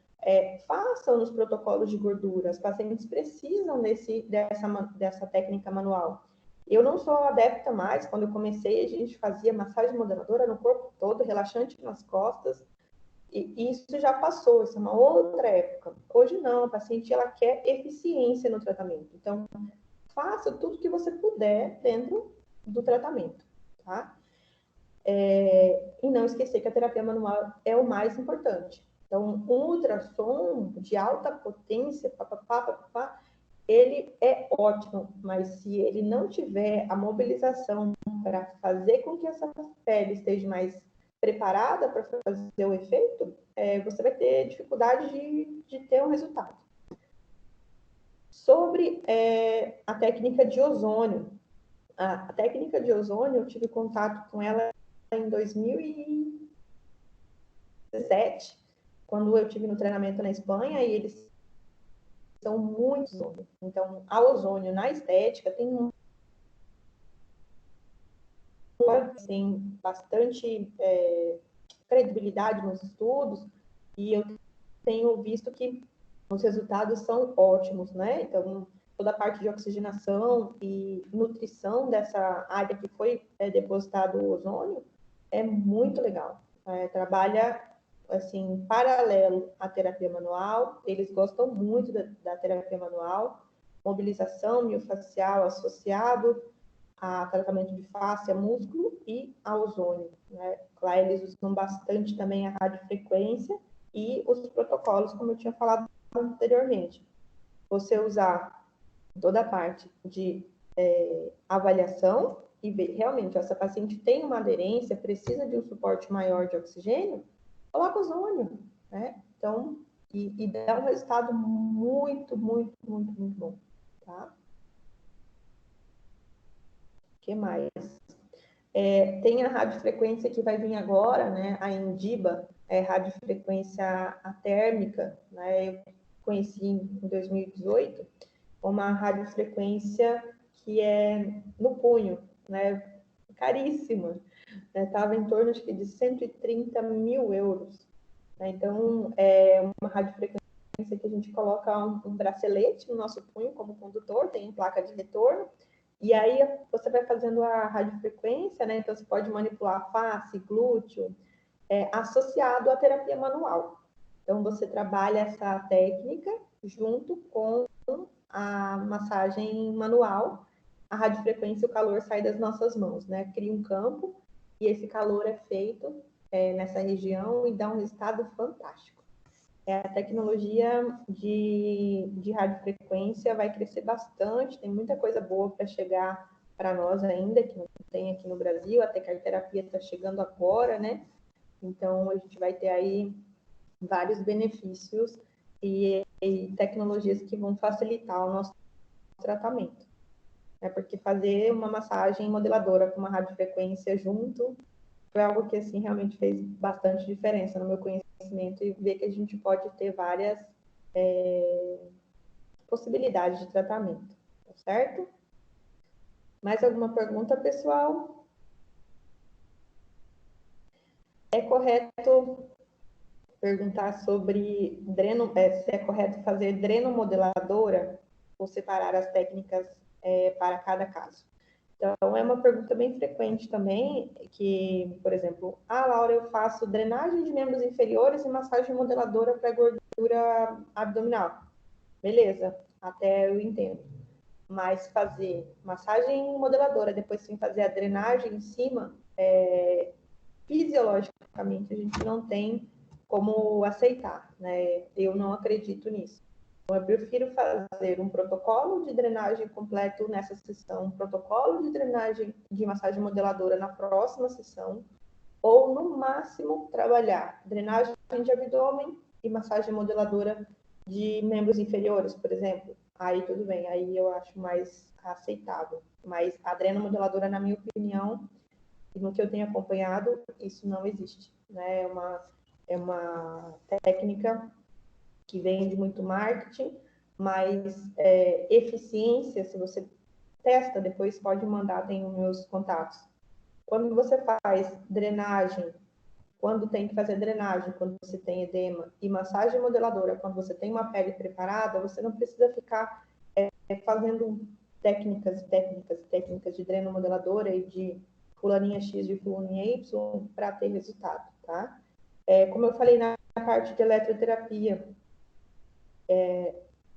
B: façam nos protocolos de gordura. As pacientes precisam dessa técnica manual. Eu não sou adepta mais. Quando eu comecei, a gente fazia massagem modeladora no corpo todo, relaxante nas costas, e isso já passou, isso é uma outra época. Hoje não, a paciente ela quer eficiência no tratamento. Então, faça tudo que você puder dentro do tratamento, tá? E não esquecer que a terapia manual é o mais importante. Então, um ultrassom de alta potência, ele é ótimo, mas se ele não tiver a mobilização para fazer com que essa pele esteja mais preparada para fazer o efeito, você vai ter dificuldade de ter um resultado. Sobre a técnica de ozônio. A técnica de ozônio, eu tive contato com ela em 2017, quando eu tive no treinamento na Espanha, e eles são muito ozônio. Então, a ozônio na estética tem bastante credibilidade nos estudos, e eu tenho visto que os resultados são ótimos, né? Então, toda a parte de oxigenação e nutrição dessa área que foi depositado o ozônio é muito legal. Trabalha, assim, paralelo à terapia manual, eles gostam muito da terapia manual, mobilização miofacial associado a tratamento de face, músculo e a ozônio, né? Lá eles usam bastante também a radiofrequência e os protocolos, como eu tinha falado anteriormente. Você usar toda a parte de avaliação e ver realmente essa paciente tem uma aderência, precisa de um suporte maior de oxigênio, coloca ozônio, né? Então, e dá um resultado muito, muito, muito, muito bom, tá? O que mais? Tem a radiofrequência que vai vir agora, né? A Indiba, radiofrequência atérmica, né? Eu conheci em 2018, uma radiofrequência que é no punho, né? Caríssima, estava em torno acho que de 130 mil euros. Né? Então, é uma radiofrequência que a gente coloca um bracelete no nosso punho como condutor, tem placa de retorno, e aí você vai fazendo a radiofrequência, né? Então você pode manipular face, glúteo, associado à terapia manual. Então você trabalha essa técnica junto com a massagem manual, a radiofrequência, o calor sai das nossas mãos, né? Cria um campo e esse calor é feito nessa região e dá um resultado fantástico. A tecnologia de radiofrequência vai crescer bastante, tem muita coisa boa para chegar para nós ainda, que não tem aqui no Brasil, até que a terapia está chegando agora, né? Então, a gente vai ter aí vários benefícios e tecnologias que vão facilitar o nosso tratamento. Porque fazer uma massagem modeladora com uma radiofrequência junto foi algo que, assim, realmente fez bastante diferença no meu conhecimento e ver que a gente pode ter várias possibilidades de tratamento, tá certo? Mais alguma pergunta, pessoal? É correto perguntar sobre se é correto fazer drenomodeladora ou separar as técnicas para cada caso? Então, é uma pergunta bem frequente também, que, por exemplo, Laura, eu faço drenagem de membros inferiores e massagem modeladora para gordura abdominal. Beleza, até eu entendo. Mas fazer massagem modeladora, depois sem fazer a drenagem em cima, fisiologicamente a gente não tem como aceitar, né? Eu não acredito nisso. Então, eu prefiro fazer um protocolo de drenagem completo nessa sessão, um protocolo de drenagem de massagem modeladora na próxima sessão, ou, no máximo, trabalhar drenagem de abdômen e massagem modeladora de membros inferiores, por exemplo. Aí tudo bem, aí eu acho mais aceitável. Mas a drenomodeladora, na minha opinião, e no que eu tenho acompanhado, isso não existe, né? É uma técnica que vem de muito marketing, mas eficiência, se você testa, depois pode mandar, tem os meus contatos. Quando você faz drenagem, quando tem que fazer drenagem, quando você tem edema, e massagem modeladora, quando você tem uma pele preparada, você não precisa ficar fazendo técnicas de drenomodeladora e de fulaninha X e fulaninha Y para ter resultado, tá? Como eu falei na parte de eletroterapia,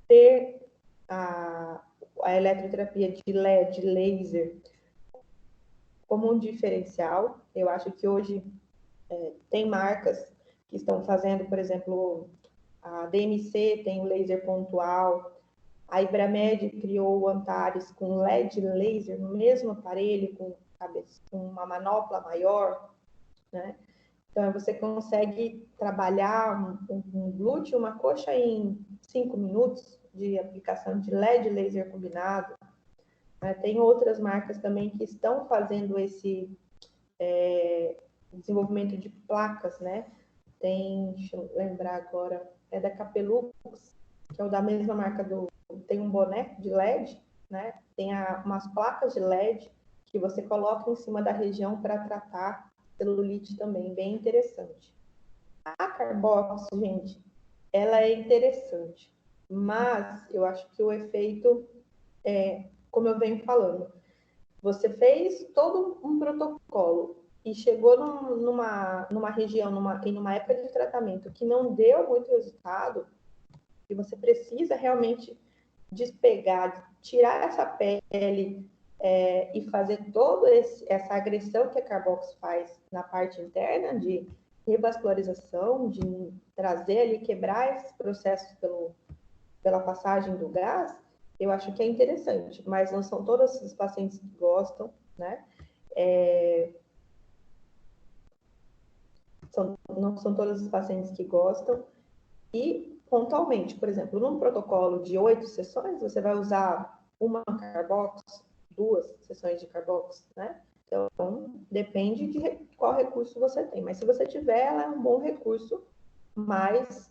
B: ter a eletroterapia de LED, laser, como um diferencial. Eu acho que hoje tem marcas que estão fazendo, por exemplo, a DMC tem o laser pontual, a Ibramed criou o Antares com LED laser no mesmo aparelho, com uma manopla maior, né? Então, você consegue trabalhar um glúteo, uma coxa em 5 minutos de aplicação de LED laser combinado. Tem outras marcas também que estão fazendo esse desenvolvimento de placas, né? Deixa eu lembrar agora, da Capelux, que é o da mesma marca tem um boné de LED, né? Tem umas placas de LED que você coloca em cima da região para tratar celulite também, bem interessante. A Carbox, gente, ela é interessante, mas eu acho que o efeito como eu venho falando, você fez todo um protocolo e chegou numa região, em uma época de tratamento que não deu muito resultado, e você precisa realmente despegar, tirar essa pele e fazer toda essa agressão que a Carbox faz na parte interna de revascularização, de trazer ali, quebrar esses processos pela passagem do gás, eu acho que é interessante, mas não são todos os pacientes que gostam, né? Não são todos os pacientes que gostam. E, pontualmente, por exemplo, num protocolo de 8 sessões, você vai usar uma Carbox, 2 sessões de Carbox, né? Então, depende de qual recurso você tem. Mas se você tiver, ela é um bom recurso, mas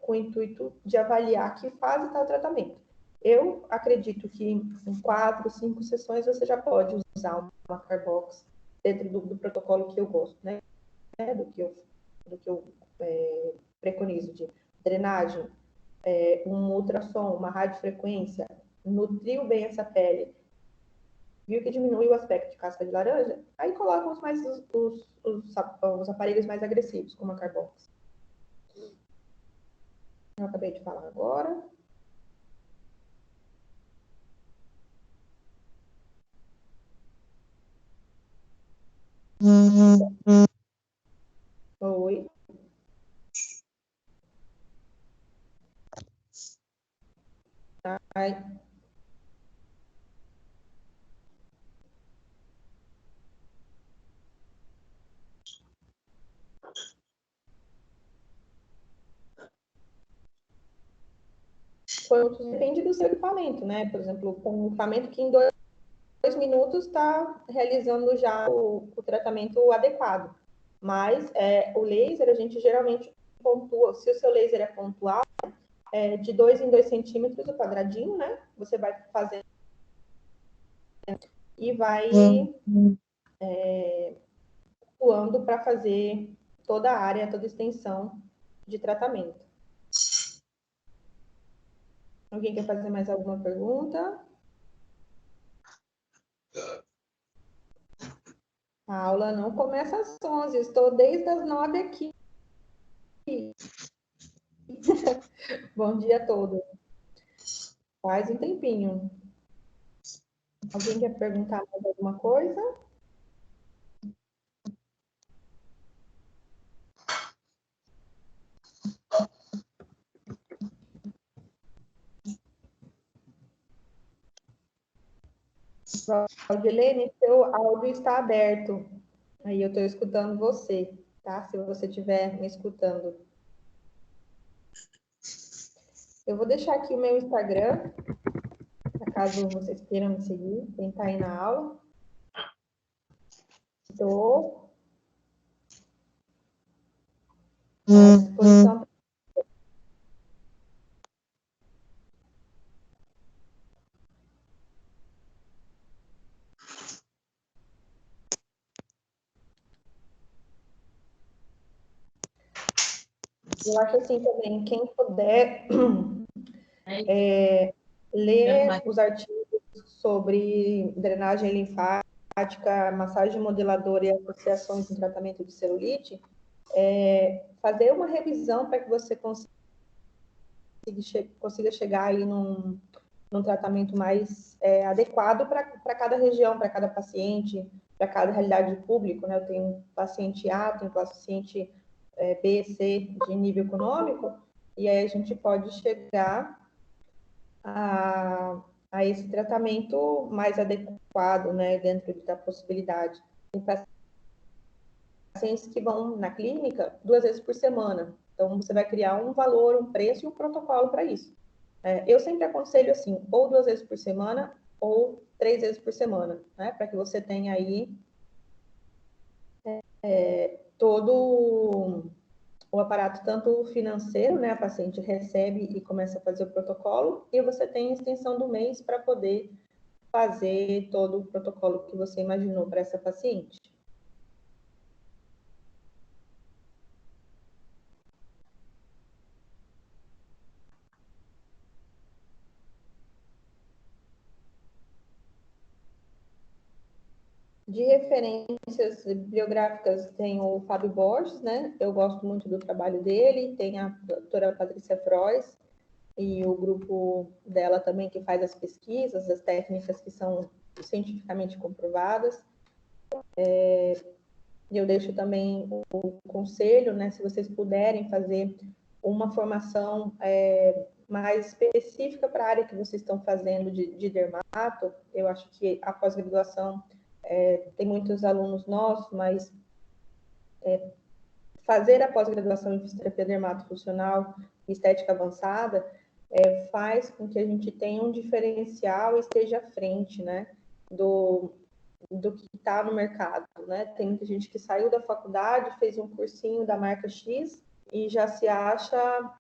B: com o intuito de avaliar que fase está o tratamento. Eu acredito que em 4, 5 sessões você já pode usar uma Carbox dentro do protocolo que eu gosto, né? Do que eu preconizo de drenagem, um ultrassom, uma radiofrequência, nutriu bem essa pele, viu que diminui o aspecto de casca de laranja, aí coloca os aparelhos mais agressivos, como a Carbox. Eu acabei de falar agora. Oi. Ai. Depende do seu equipamento, né? Por exemplo, com um equipamento que em 2 minutos está realizando já o tratamento adequado. Mas o laser, a gente geralmente pontua, se o seu laser é pontual, de 2 em 2 centímetros o quadradinho, né? Você vai fazendo e vai atuando para fazer toda a área, toda a extensão de tratamento. Alguém quer fazer mais alguma pergunta? A aula não começa às 11, estou desde as 9 aqui. Bom dia a todos. Faz um tempinho. Alguém quer perguntar mais alguma coisa? Claudilene, seu áudio está aberto. Aí eu estou escutando você, tá? Se você estiver me escutando. Eu vou deixar aqui o meu Instagram, caso vocês queiram me seguir, quem está aí na aula. Estou à disposição. Eu acho assim também, quem puder ler os artigos sobre drenagem linfática, massagem modeladora e associações em tratamento de celulite, fazer uma revisão para que você consiga chegar aí num tratamento mais adequado para cada região, para cada paciente, para cada realidade de público, né? Eu tenho paciente A, tenho paciente B, C de nível econômico, e aí a gente pode chegar a esse tratamento mais adequado, né, dentro da possibilidade. Tem pacientes que vão na clínica 2 vezes por semana, então você vai criar um valor, um preço e um protocolo para isso. Eu sempre aconselho assim, ou 2 vezes por semana, ou 3 vezes por semana, né, para que você tenha aí todo o aparato tanto financeiro, né, a paciente recebe e começa a fazer o protocolo, e você tem a extensão do mês para poder fazer todo o protocolo que você imaginou para essa paciente. De referências biográficas, tem o Fábio Borges, né? Eu gosto muito do trabalho dele. Tem a doutora Patrícia Frois e o grupo dela também, que faz as pesquisas, as técnicas que são cientificamente comprovadas. Eu deixo também o conselho, né? Se vocês puderem fazer uma formação mais específica para a área que vocês estão fazendo de dermato, eu acho que a pós-graduação tem muitos alunos nossos, mas fazer a pós-graduação em fisioterapia dermatofuncional e estética avançada faz com que a gente tenha um diferencial e esteja à frente, né, do que está no mercado, né? Tem muita gente que saiu da faculdade, fez um cursinho da marca X e já se acha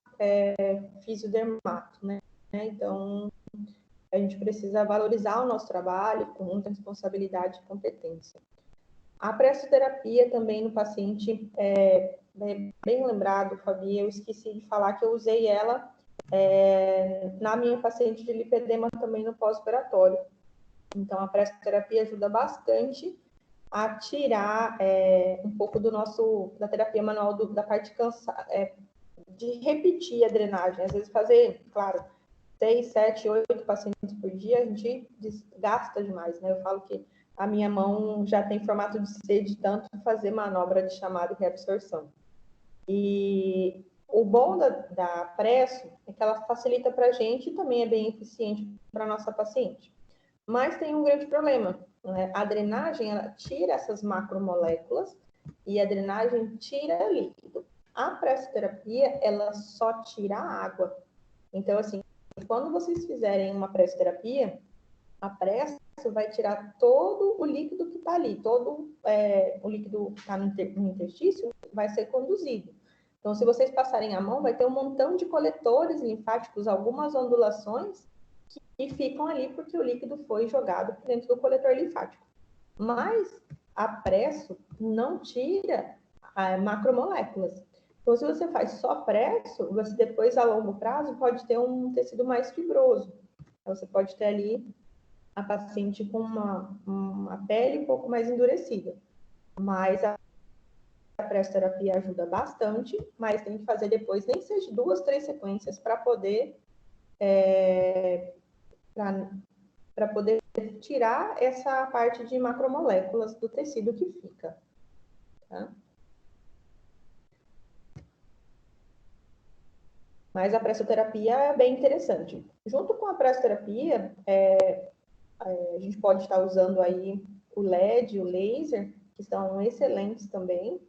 B: fisiodermato, né? Então, a gente precisa valorizar o nosso trabalho com muita responsabilidade e competência. A pressoterapia também no paciente, bem lembrado, Fabi, eu esqueci de falar que eu usei ela na minha paciente de lipedema também no pós-operatório. Então, a pressoterapia ajuda bastante a tirar um pouco da terapia manual, da parte cansada, de repetir a drenagem. Às vezes fazer, claro, 6, 7, 8 pacientes por dia, a gente desgasta demais, né? Eu falo que a minha mão já tem formato de C de tanto fazer manobra de chamada e reabsorção. E o bom da presso é que ela facilita para a gente e também é bem eficiente para a nossa paciente. Mas tem um grande problema, né? A drenagem, ela tira essas macromoléculas e a drenagem tira líquido. A pressoterapia, ela só tira a água. Então, assim, quando vocês fizerem uma pressoterapia, a presso vai tirar todo o líquido que está ali, todo o líquido que está no interstício vai ser conduzido. Então, se vocês passarem a mão, vai ter um montão de coletores linfáticos, algumas ondulações, que ficam ali porque o líquido foi jogado dentro do coletor linfático. Mas a presso não tira macromoléculas. Então, se você faz só presso, você depois, a longo prazo, pode ter um tecido mais fibroso. Então, você pode ter ali a paciente com uma pele um pouco mais endurecida. Mas a pressoterapia ajuda bastante, mas tem que fazer depois, nem seja 2, 3 sequências, para poder para poder tirar essa parte de macromoléculas do tecido que fica. Tá? Mas a pressoterapia é bem interessante. Junto com a pressoterapia, a gente pode estar usando aí o LED, o laser, que são excelentes também.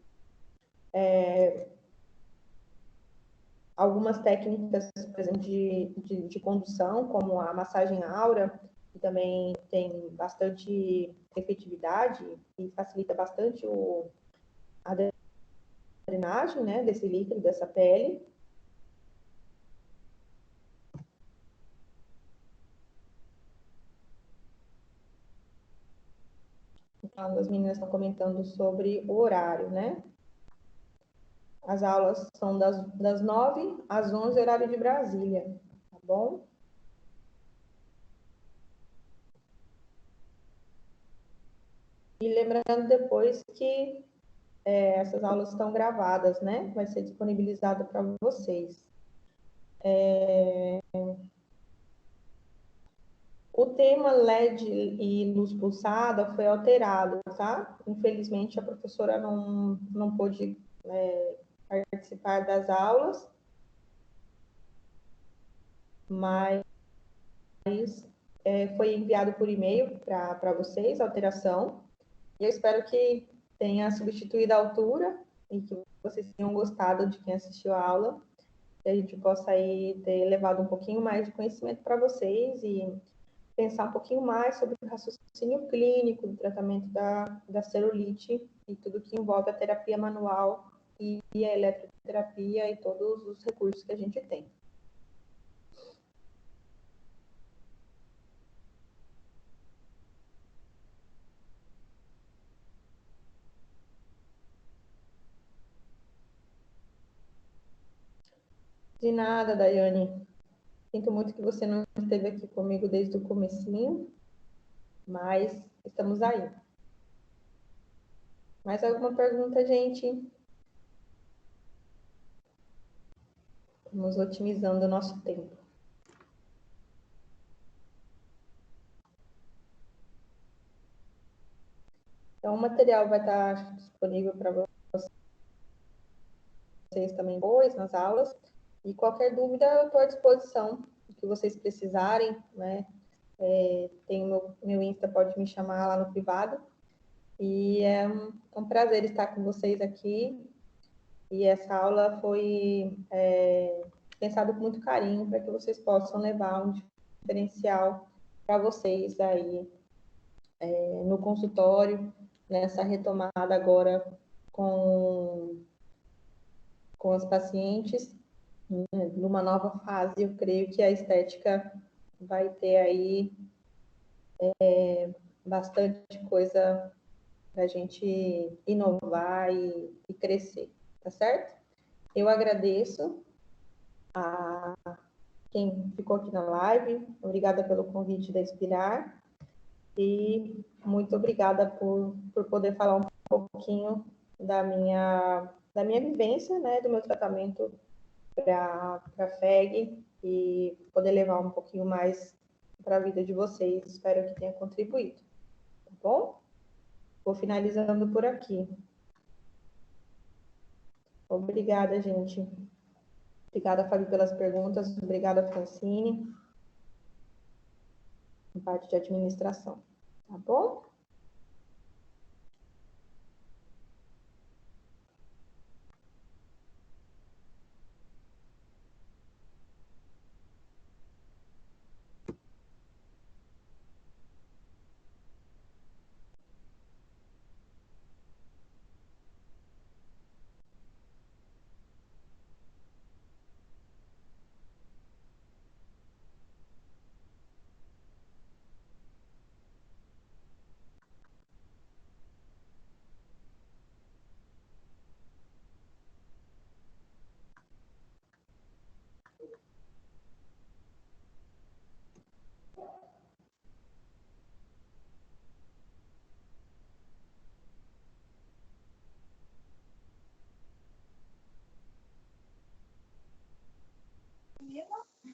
B: Algumas técnicas, por exemplo, de condução, como a massagem aura, que também tem bastante efetividade e facilita bastante a drenagem, né, desse líquido, dessa pele. Então, as meninas estão comentando sobre o horário, né? As aulas são das 9 às 11, horário de Brasília, tá bom? E lembrando depois que essas aulas estão gravadas, né? Vai ser disponibilizado para vocês. O tema LED e luz pulsada foi alterado, tá? Infelizmente, a professora não pôde participar das aulas, mas foi enviado por e-mail para vocês a alteração. E eu espero que tenha substituído a altura e que vocês tenham gostado de quem assistiu a aula. Que a gente possa aí ter levado um pouquinho mais de conhecimento para vocês e pensar um pouquinho mais sobre o raciocínio clínico do tratamento da celulite e tudo que envolve a terapia manual e a eletroterapia e todos os recursos que a gente tem. De nada, Daiane. Sinto muito que você não esteve aqui comigo desde o comecinho, mas estamos aí. Mais alguma pergunta, gente? Estamos otimizando o nosso tempo. Então, o material vai estar disponível para vocês também depois, nas aulas. E qualquer dúvida, eu estou à disposição, o que vocês precisarem, né? Tem o meu Insta, pode me chamar lá no privado. E é um prazer estar com vocês aqui. E essa aula foi pensada com muito carinho para que vocês possam levar um diferencial para vocês aí no consultório, nessa retomada agora com as pacientes, né, numa nova fase. Eu creio que a estética vai ter aí bastante coisa para a gente inovar e crescer, tá certo? Eu agradeço a quem ficou aqui na live, obrigada pelo convite da Inspirar e muito obrigada por poder falar um pouquinho da minha vivência, né, do meu tratamento para a FEG e poder levar um pouquinho mais para a vida de vocês. Espero que tenha contribuído, tá bom? Vou finalizando por aqui. Obrigada, gente. Obrigada, Fábio, pelas perguntas. Obrigada, Francine, em parte de administração. Tá bom?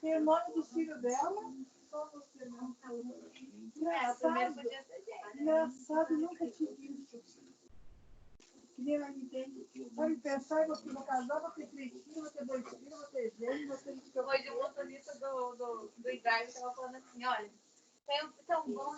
D: tem o nome do filho dela. Só você não falou. Engraçado. Engraçado, nunca tive isso. Que nem ela me tem. Pode pensar, vou casar, vou ter 3 filhos, vou ter 2 filhos, vou ter gêmeos, vou ter... Hoje o motorista do Idaio estava falando assim, olha, tem tão bom...